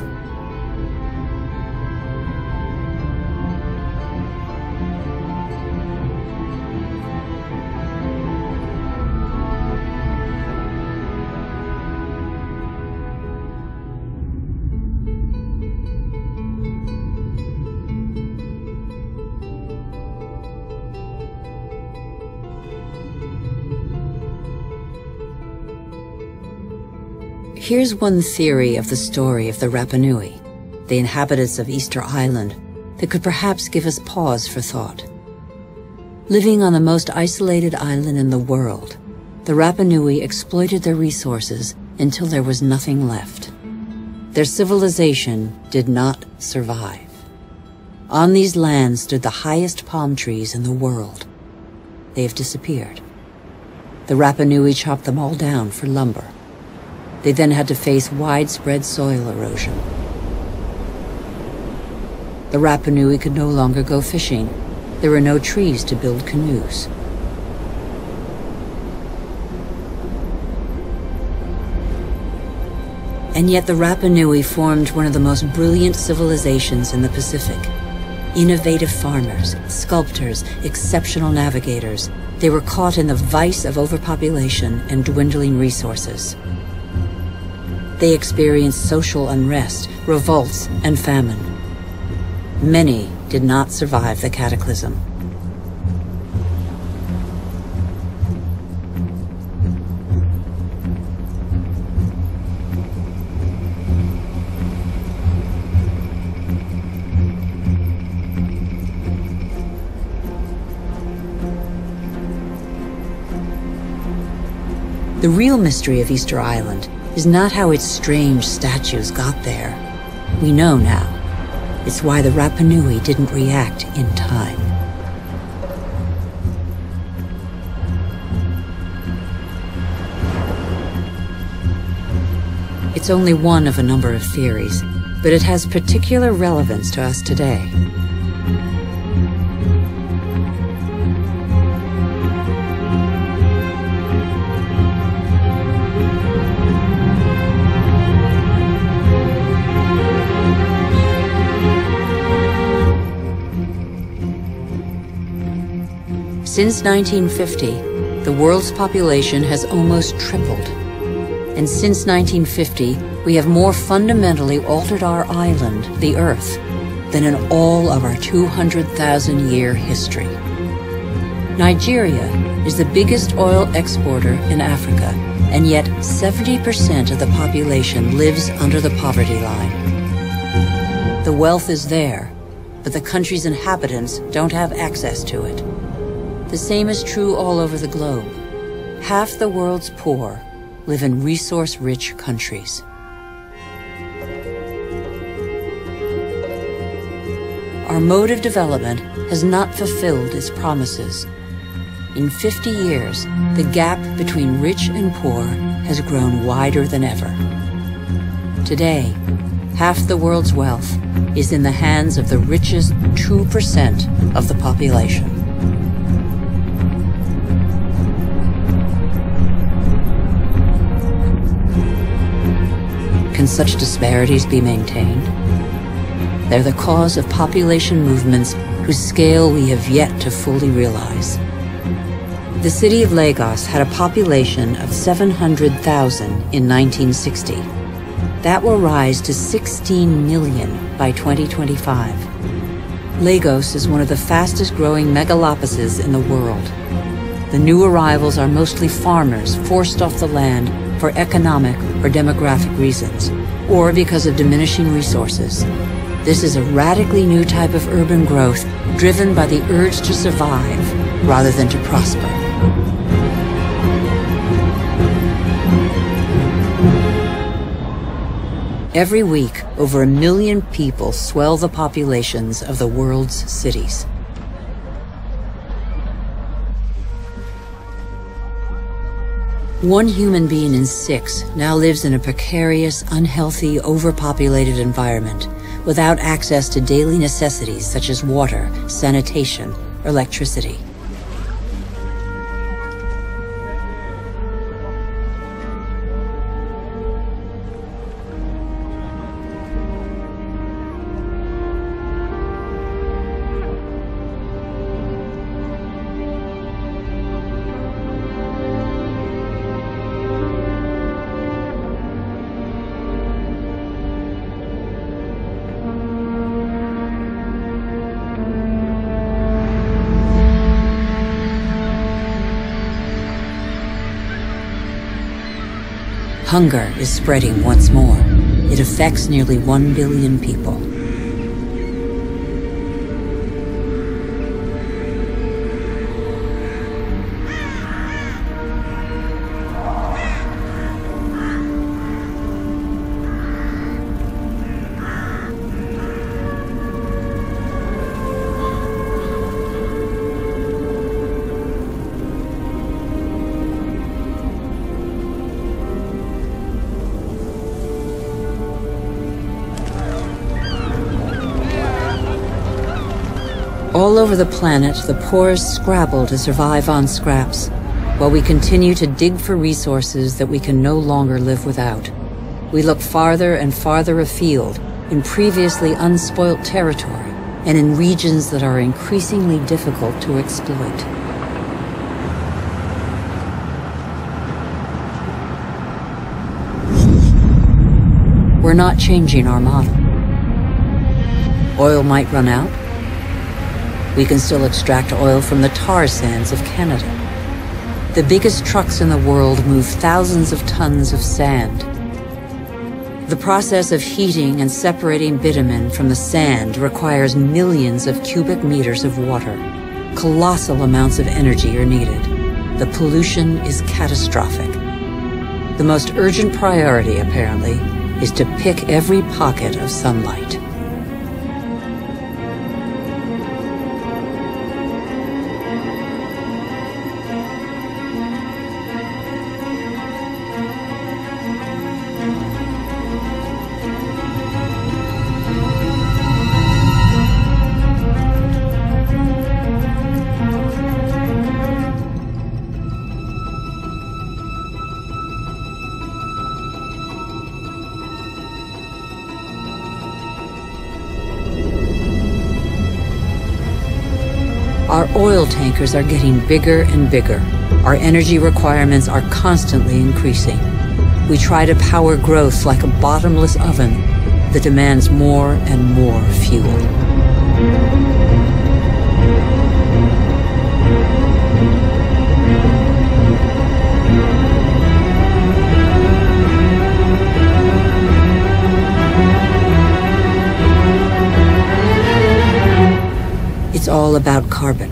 Here's one theory of the story of the Rapa Nui, the inhabitants of Easter Island, that could perhaps give us pause for thought. Living on the most isolated island in the world, the Rapa Nui exploited their resources until there was nothing left. Their civilization did not survive. On these lands stood the highest palm trees in the world. They have disappeared. The Rapa Nui chopped them all down for lumber. They then had to face widespread soil erosion. The Rapa Nui could no longer go fishing. There were no trees to build canoes. And yet the Rapa Nui formed one of the most brilliant civilizations in the Pacific. Innovative farmers, sculptors, exceptional navigators. They were caught in the vice of overpopulation and dwindling resources. They experienced social unrest, revolts, and famine. Many did not survive the cataclysm. The real mystery of Easter Island is not how its strange statues got there. We know now. It's why the Rapa Nui didn't react in time. It's only one of a number of theories, but it has particular relevance to us today. Since 1950, the world's population has almost tripled. And since 1950, we have more fundamentally altered our island, the Earth, than in all of our 200,000-year history. Nigeria is the biggest oil exporter in Africa, and yet 70% of the population lives under the poverty line. The wealth is there, but the country's inhabitants don't have access to it. The same is true all over the globe. Half the world's poor live in resource-rich countries. Our mode of development has not fulfilled its promises. In 50 years, the gap between rich and poor has grown wider than ever. Today, half the world's wealth is in the hands of the richest 2% of the population. Can such disparities be maintained? They're the cause of population movements whose scale we have yet to fully realize. The city of Lagos had a population of 700,000 in 1960. That will rise to 16 million by 2025. Lagos is one of the fastest growing megalopolises in the world. The new arrivals are mostly farmers forced off the land for economic or demographic reasons, or because of diminishing resources. This is a radically new type of urban growth driven by the urge to survive rather than to prosper. Every week, over 1 million people swell the populations of the world's cities. One human being in 6 now lives in a precarious, unhealthy, overpopulated environment without access to daily necessities such as water, sanitation, or electricity. Hunger is spreading once more. It affects nearly 1 billion people. All over the planet, the poorest scrabble to survive on scraps, while we continue to dig for resources that we can no longer live without. We look farther and farther afield, in previously unspoilt territory, and in regions that are increasingly difficult to exploit. We're not changing our model. Oil might run out. We can still extract oil from the tar sands of Canada. The biggest trucks in the world move thousands of tons of sand. The process of heating and separating bitumen from the sand requires millions of cubic meters of water. Colossal amounts of energy are needed. The pollution is catastrophic. The most urgent priority, apparently, is to pick every pocket of sunlight. Our oil tankers are getting bigger and bigger. Our energy requirements are constantly increasing. We try to power growth like a bottomless oven that demands more and more fuel. It's all about carbon.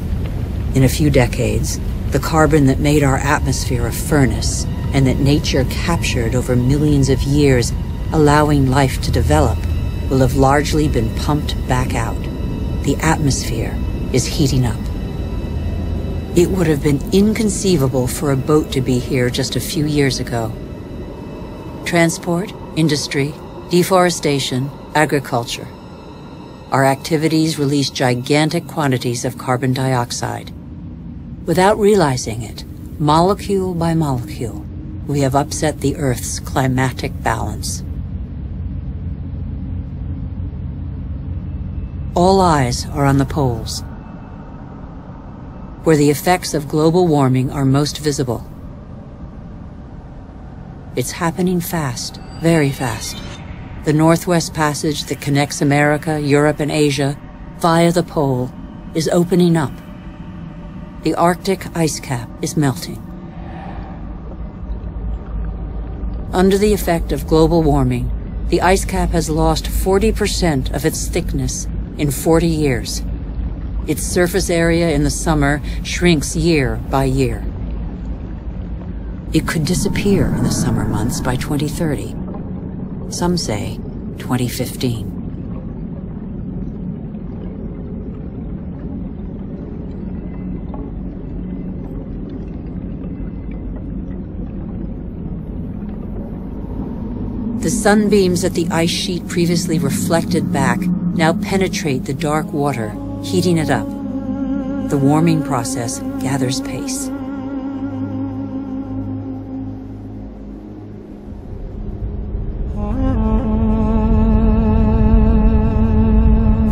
In a few decades, the carbon that made our atmosphere a furnace and that nature captured over millions of years, allowing life to develop, will have largely been pumped back out. The atmosphere is heating up. It would have been inconceivable for a boat to be here just a few years ago. Transport, industry, deforestation, agriculture. Our activities release gigantic quantities of carbon dioxide. Without realizing it, molecule by molecule, we have upset the Earth's climatic balance. All eyes are on the poles, where the effects of global warming are most visible. It's happening fast, very fast. The Northwest Passage that connects America, Europe, and Asia via the pole is opening up. The Arctic ice cap is melting. Under the effect of global warming, the ice cap has lost 40% of its thickness in 40 years. Its surface area in the summer shrinks year by year. It could disappear in the summer months by 2030. Some say 2015. The sunbeams that the ice sheet previously reflected back now penetrate the dark water, heating it up. The warming process gathers pace.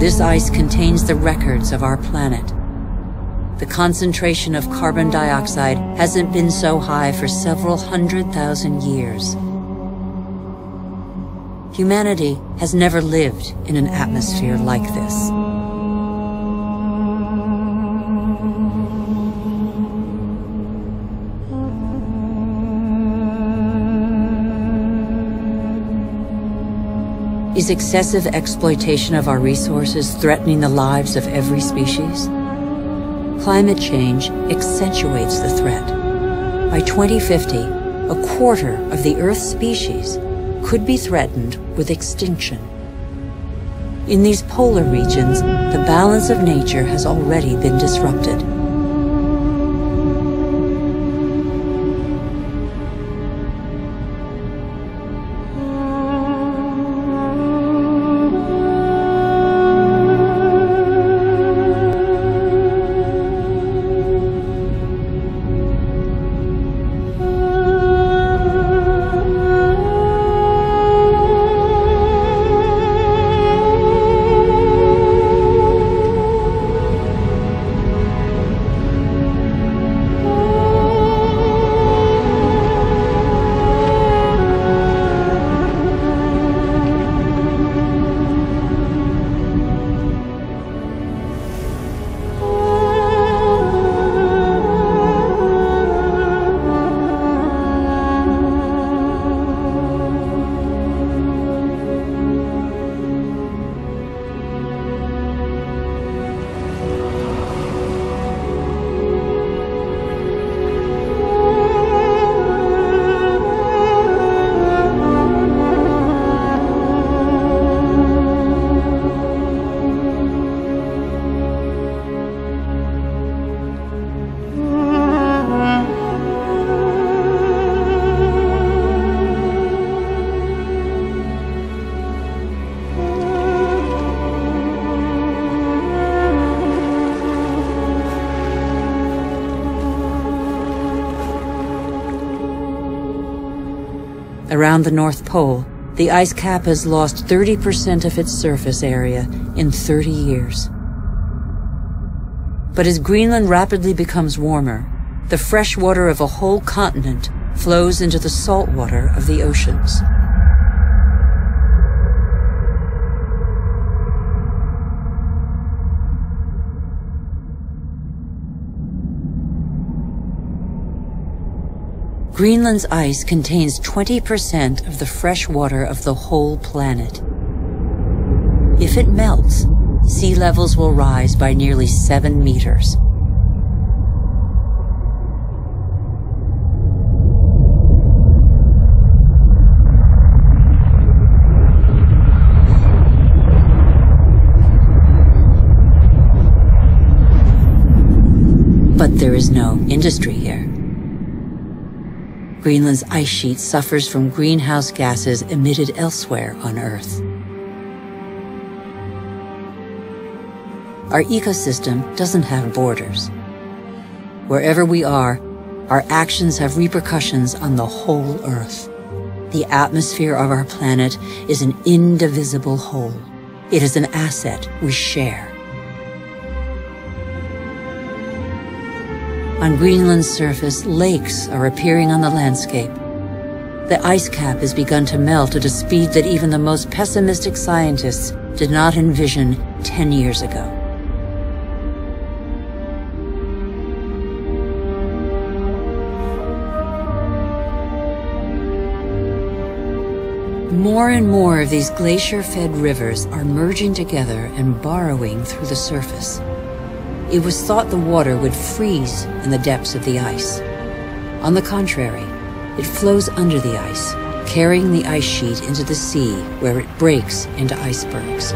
This ice contains the records of our planet. The concentration of carbon dioxide hasn't been so high for several 100,000 years. Humanity has never lived in an atmosphere like this. Is excessive exploitation of our resources threatening the lives of every species? Climate change accentuates the threat. By 2050, a quarter of the Earth's species could be threatened with extinction. In these polar regions, the balance of nature has already been disrupted. Around the North Pole, the ice cap has lost 30% of its surface area in 30 years. But as Greenland rapidly becomes warmer, the fresh water of a whole continent flows into the salt water of the oceans. Greenland's ice contains 20% of the fresh water of the whole planet. If it melts, sea levels will rise by nearly 7 meters. But there is no industry here. Greenland's ice sheet suffers from greenhouse gases emitted elsewhere on Earth. Our ecosystem doesn't have borders. Wherever we are, our actions have repercussions on the whole Earth. The atmosphere of our planet is an indivisible whole. It is an asset we share. On Greenland's surface, lakes are appearing on the landscape. The ice cap has begun to melt at a speed that even the most pessimistic scientists did not envision 10 years ago. More and more of these glacier-fed rivers are merging together and burrowing through the surface. It was thought the water would freeze in the depths of the ice. On the contrary, it flows under the ice, carrying the ice sheet into the sea where it breaks into icebergs.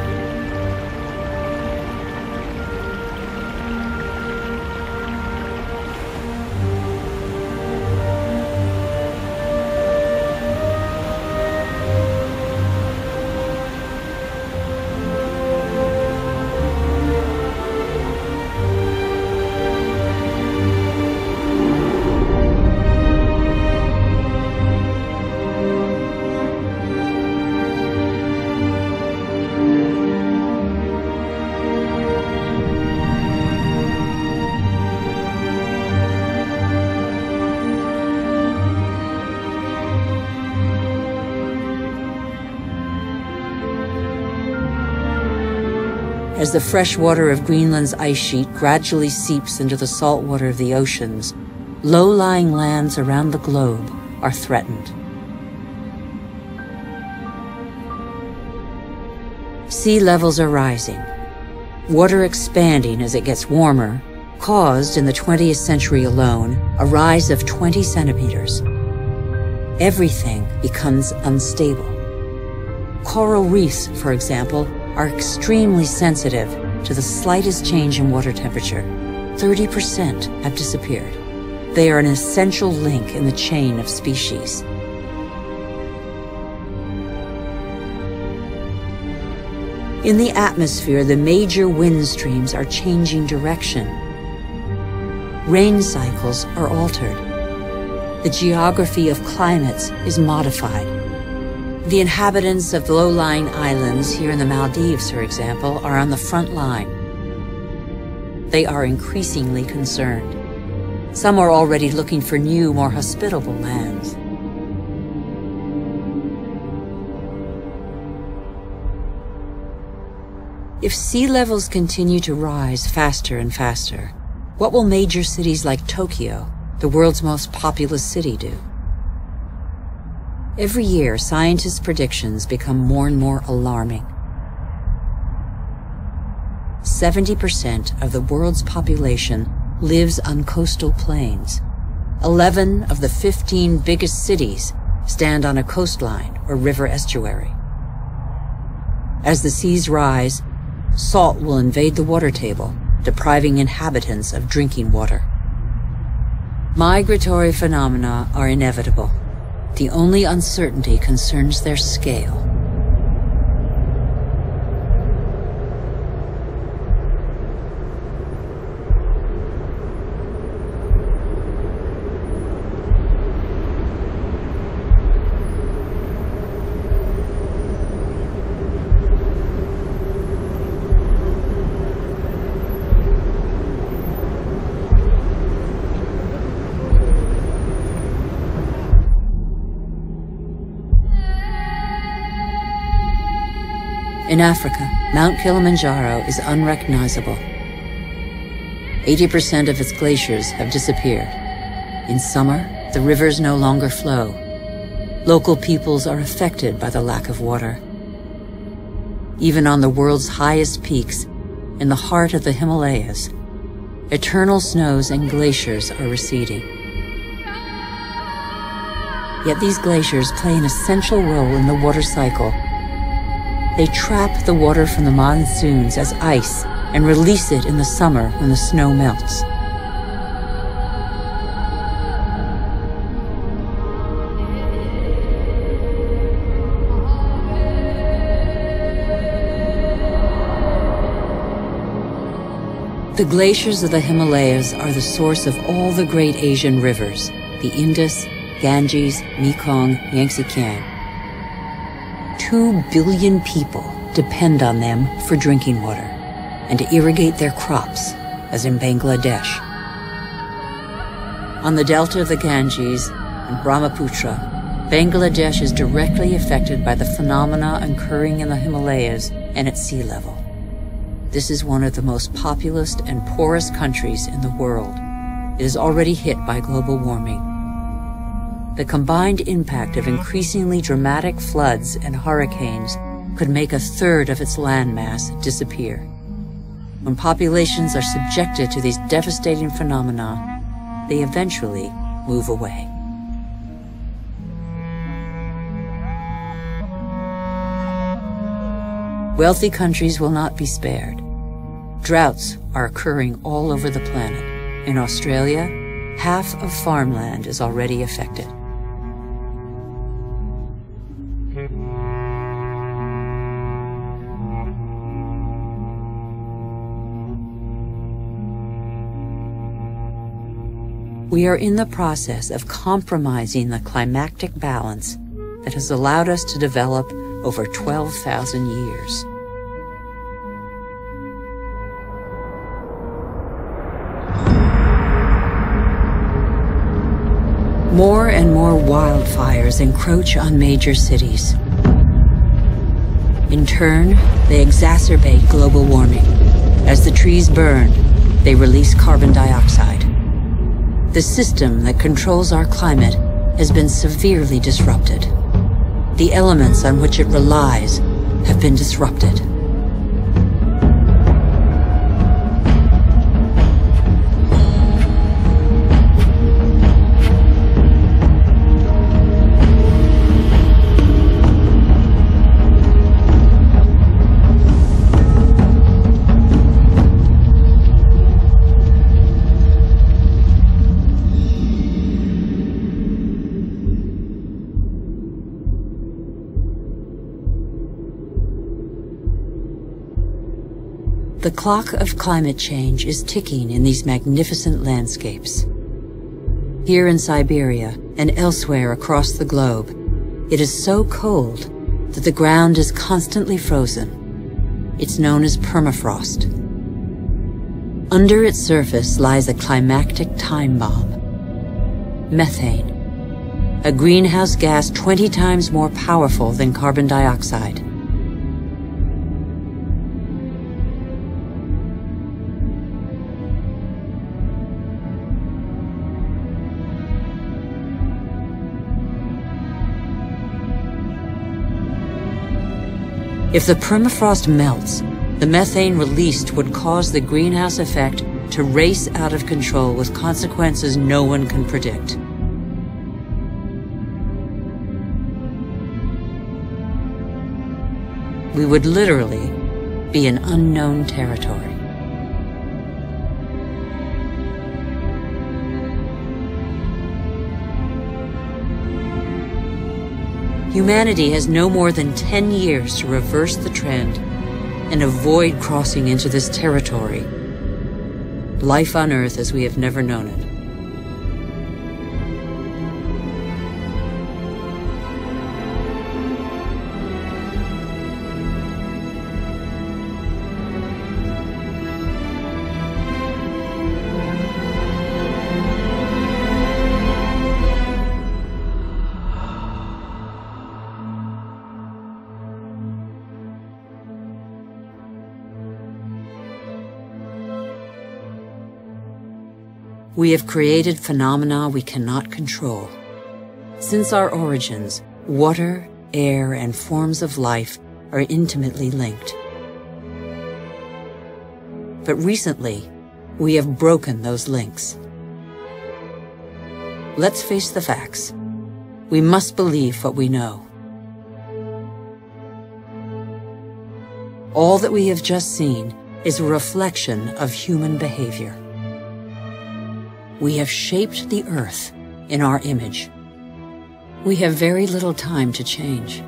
As the fresh water of Greenland's ice sheet gradually seeps into the salt water of the oceans, low-lying lands around the globe are threatened. Sea levels are rising. Water expanding as it gets warmer caused, in the 20th century alone, a rise of 20 centimeters. Everything becomes unstable. Coral reefs, for example, are extremely sensitive to the slightest change in water temperature. 30% have disappeared. They are an essential link in the chain of species. In the atmosphere, the major wind streams are changing direction. Rain cycles are altered. The geography of climates is modified. The inhabitants of low-lying islands here in the Maldives, for example, are on the front line. They are increasingly concerned. Some are already looking for new, more hospitable lands. If sea levels continue to rise faster and faster, what will major cities like Tokyo, the world's most populous city, do? Every year, scientists' predictions become more and more alarming. 70% of the world's population lives on coastal plains. 11 of the 15 biggest cities stand on a coastline or river estuary. As the seas rise, salt will invade the water table, depriving inhabitants of drinking water. Migratory phenomena are inevitable. The only uncertainty concerns their scale. In Africa, Mount Kilimanjaro is unrecognizable. 80% of its glaciers have disappeared. In summer, the rivers no longer flow. Local peoples are affected by the lack of water. Even on the world's highest peaks, in the heart of the Himalayas, eternal snows and glaciers are receding. Yet these glaciers play an essential role in the water cycle. They trap the water from the monsoons as ice and release it in the summer when the snow melts. The glaciers of the Himalayas are the source of all the great Asian rivers, the Indus, Ganges, Mekong, Yangtze-Kiang. 2 billion people depend on them for drinking water and to irrigate their crops, as in Bangladesh. On the delta of the Ganges and Brahmaputra, Bangladesh is directly affected by the phenomena occurring in the Himalayas and at sea level. This is one of the most populous and poorest countries in the world. It is already hit by global warming. The combined impact of increasingly dramatic floods and hurricanes could make 1/3 of its landmass disappear. When populations are subjected to these devastating phenomena, they eventually move away. Wealthy countries will not be spared. Droughts are occurring all over the planet. In Australia, half of farmland is already affected. We are in the process of compromising the climactic balance that has allowed us to develop over 12,000 years. More and more wildfires encroach on major cities. In turn, they exacerbate global warming. As the trees burn, they release carbon dioxide. The system that controls our climate has been severely disrupted. The elements on which it relies have been disrupted. The clock of climate change is ticking in these magnificent landscapes. Here in Siberia and elsewhere across the globe, it is so cold that the ground is constantly frozen. It's known as permafrost. Under its surface lies a climactic time bomb. Methane, a greenhouse gas 20 times more powerful than carbon dioxide. If the permafrost melts, the methane released would cause the greenhouse effect to race out of control with consequences no one can predict. We would literally be in unknown territory. Humanity has no more than 10 years to reverse the trend and avoid crossing into this territory. Life on Earth as we have never known it. We have created phenomena we cannot control. Since our origins, water, air, and forms of life are intimately linked. But recently, we have broken those links. Let's face the facts. We must believe what we know. All that we have just seen is a reflection of human behavior. We have shaped the Earth in our image. We have very little time to change.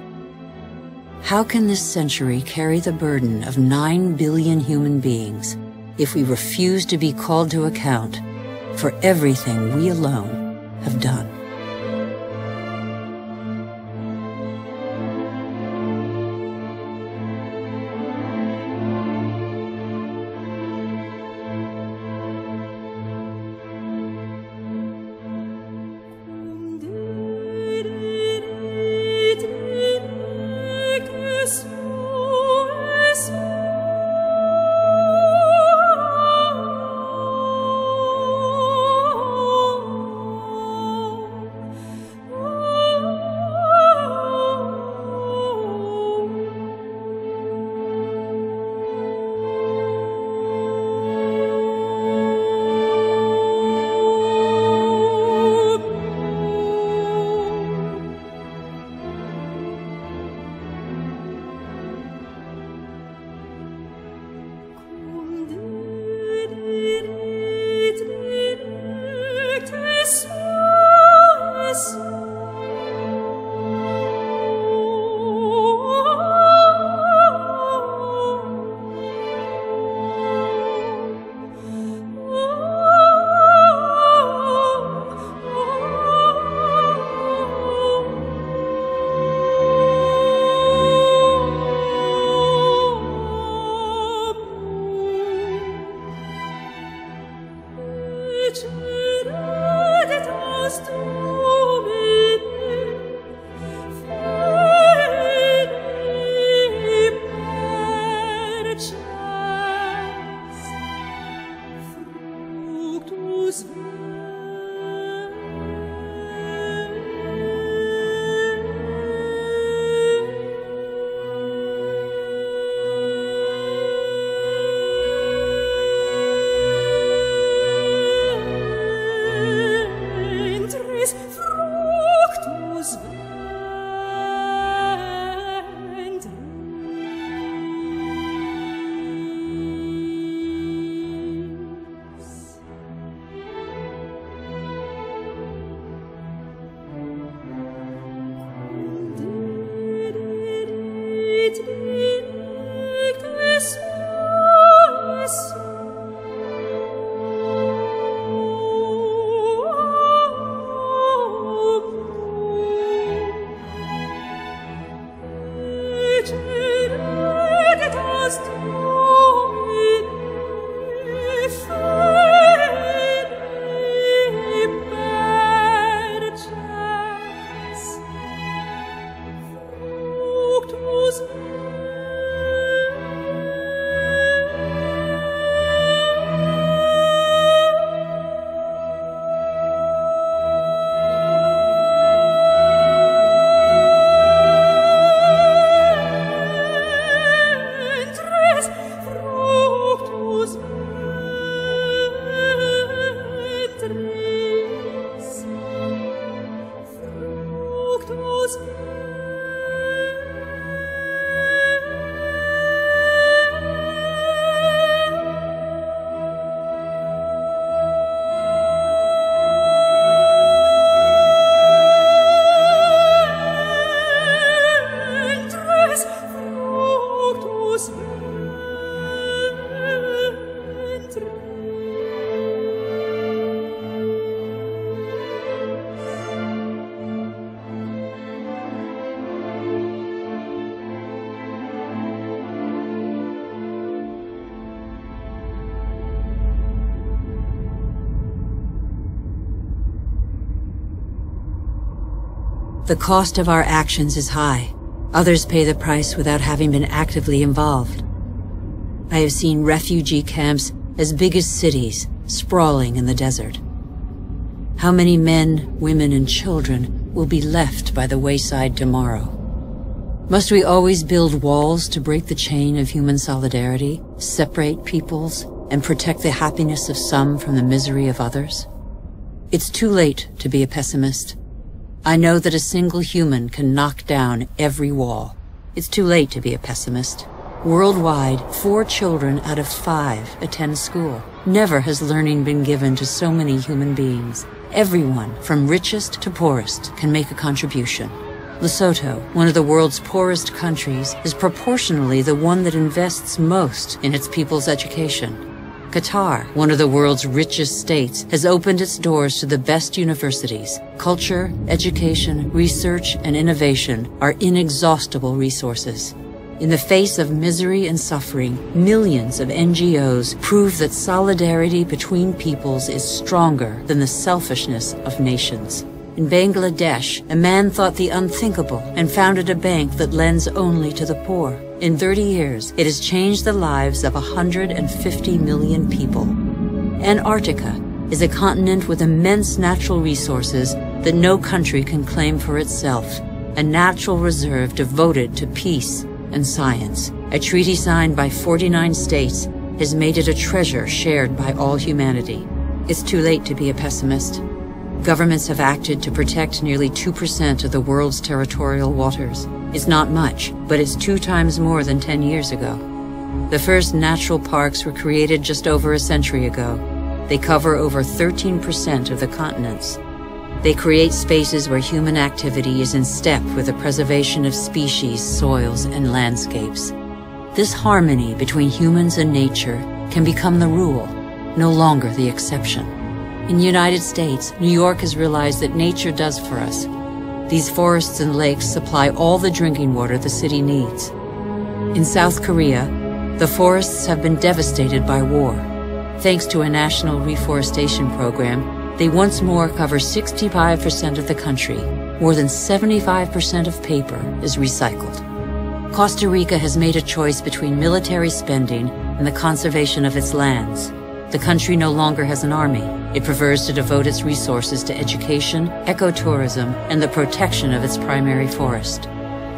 How can this century carry the burden of 9 billion human beings if we refuse to be called to account for everything we alone have done. The cost of our actions is high. Others pay the price without having been actively involved. I have seen refugee camps as big as cities, sprawling in the desert. How many men, women, and children will be left by the wayside tomorrow? Must we always build walls to break the chain of human solidarity, separate peoples, and protect the happiness of some from the misery of others? It's too late to be a pessimist. I know that a single human can knock down every wall. It's too late to be a pessimist. Worldwide, 4 children out of 5 attend school. Never has learning been given to so many human beings. Everyone, from richest to poorest, can make a contribution. Lesotho, one of the world's poorest countries, is proportionally the one that invests most in its people's education. Qatar, one of the world's richest states, has opened its doors to the best universities. Culture, education, research, and innovation are inexhaustible resources. In the face of misery and suffering, millions of NGOs prove that solidarity between peoples is stronger than the selfishness of nations. In Bangladesh, a man thought the unthinkable and founded a bank that lends only to the poor. In 30 years, it has changed the lives of 150 million people. Antarctica is a continent with immense natural resources that no country can claim for itself, a natural reserve devoted to peace and science. A treaty signed by 49 states has made it a treasure shared by all humanity. It's too late to be a pessimist. Governments have acted to protect nearly 2% of the world's territorial waters. It's not much, but it's 2 times more than 10 years ago. The first natural parks were created just over a century ago. They cover over 13% of the continents. They create spaces where human activity is in step with the preservation of species, soils, and landscapes. This harmony between humans and nature can become the rule, no longer the exception. In the United States, New York has realized that nature does for us. These forests and lakes supply all the drinking water the city needs. In South Korea, the forests have been devastated by war. Thanks to a national reforestation program, they once more cover 65% of the country. More than 75% of paper is recycled. Costa Rica has made a choice between military spending and the conservation of its lands. The country no longer has an army. It prefers to devote its resources to education, ecotourism, and the protection of its primary forest.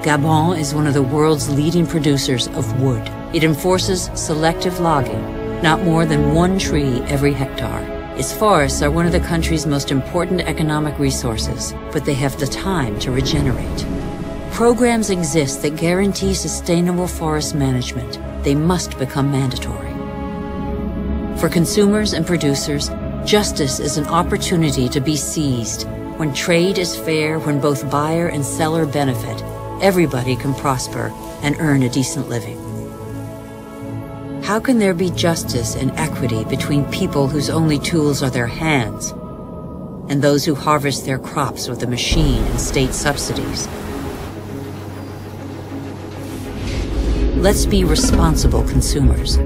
Gabon is one of the world's leading producers of wood. It enforces selective logging, not more than 1 tree every hectare. Its forests are one of the country's most important economic resources, but they have the time to regenerate. Programs exist that guarantee sustainable forest management. They must become mandatory. For consumers and producers, justice is an opportunity to be seized. When trade is fair, when both buyer and seller benefit, everybody can prosper and earn a decent living. How can there be justice and equity between people whose only tools are their hands and those who harvest their crops with a machine and state subsidies? Let's be responsible consumers.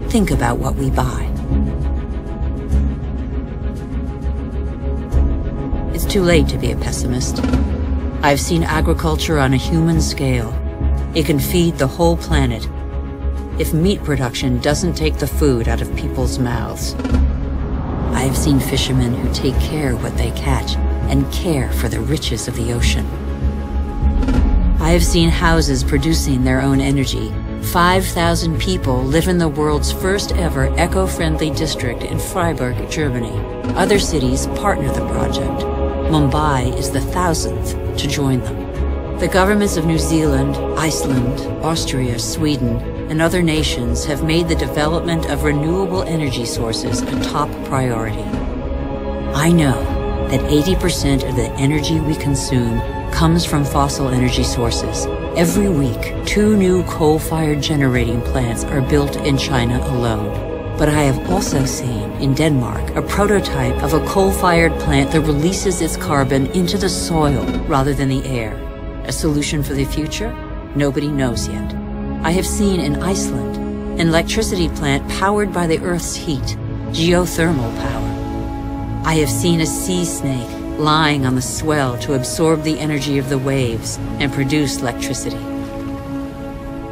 Think about what we buy. It's too late to be a pessimist. I've seen agriculture on a human scale. It can feed the whole planet if meat production doesn't take the food out of people's mouths. I have seen fishermen who take care of what they catch and care for the riches of the ocean. I have seen houses producing their own energy. 5,000 people live in the world's first ever eco-friendly district in Freiburg, Germany. Other cities partner the project. Mumbai is the 1,000th to join them. The governments of New Zealand, Iceland, Austria, Sweden, and other nations have made the development of renewable energy sources a top priority. I know that 80% of the energy we consume comes from fossil energy sources. Every week, 2 new coal-fired generating plants are built in China alone. But I have also seen, in Denmark, a prototype of a coal-fired plant that releases its carbon into the soil rather than the air. A solution for the future? Nobody knows yet. I have seen in Iceland an electricity plant powered by the Earth's heat, geothermal power. I have seen a sea snake lying on the swell to absorb the energy of the waves and produce electricity.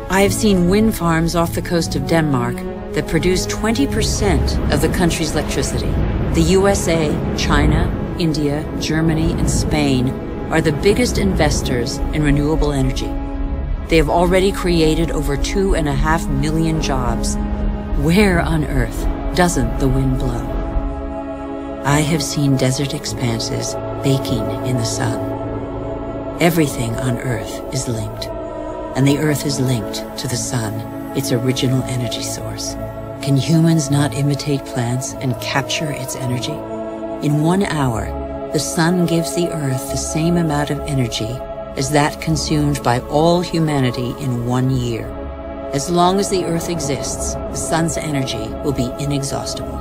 I have seen wind farms off the coast of Denmark that produce 20% of the country's electricity. The USA, China, India, Germany, and Spain are the biggest investors in renewable energy. They have already created over 2.5 million jobs. Where on earth doesn't the wind blow? I have seen desert expanses baking in the sun. Everything on Earth is linked, and the Earth is linked to the sun, its original energy source. Can humans not imitate plants and capture its energy? In 1 hour, the sun gives the Earth the same amount of energy as that consumed by all humanity in 1 year. As long as the Earth exists, the sun's energy will be inexhaustible.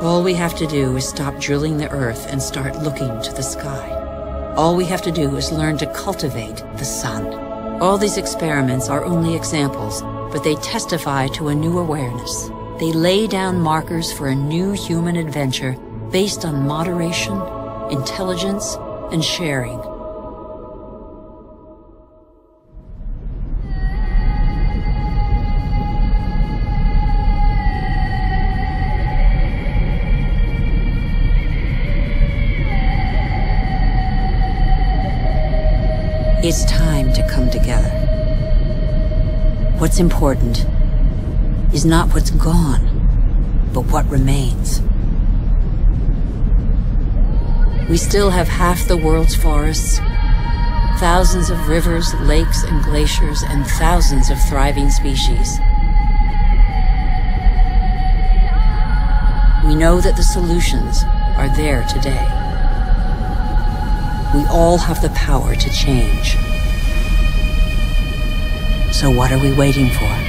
All we have to do is stop drilling the Earth and start looking to the sky. All we have to do is learn to cultivate the sun. All these experiments are only examples, but they testify to a new awareness. They lay down markers for a new human adventure based on moderation, intelligence, and sharing. It's time to come together. What's important is not what's gone, but what remains. We still have half the world's forests, thousands of rivers, lakes, and glaciers, and thousands of thriving species. We know that the solutions are there today. We all have the power to change. So what are we waiting for?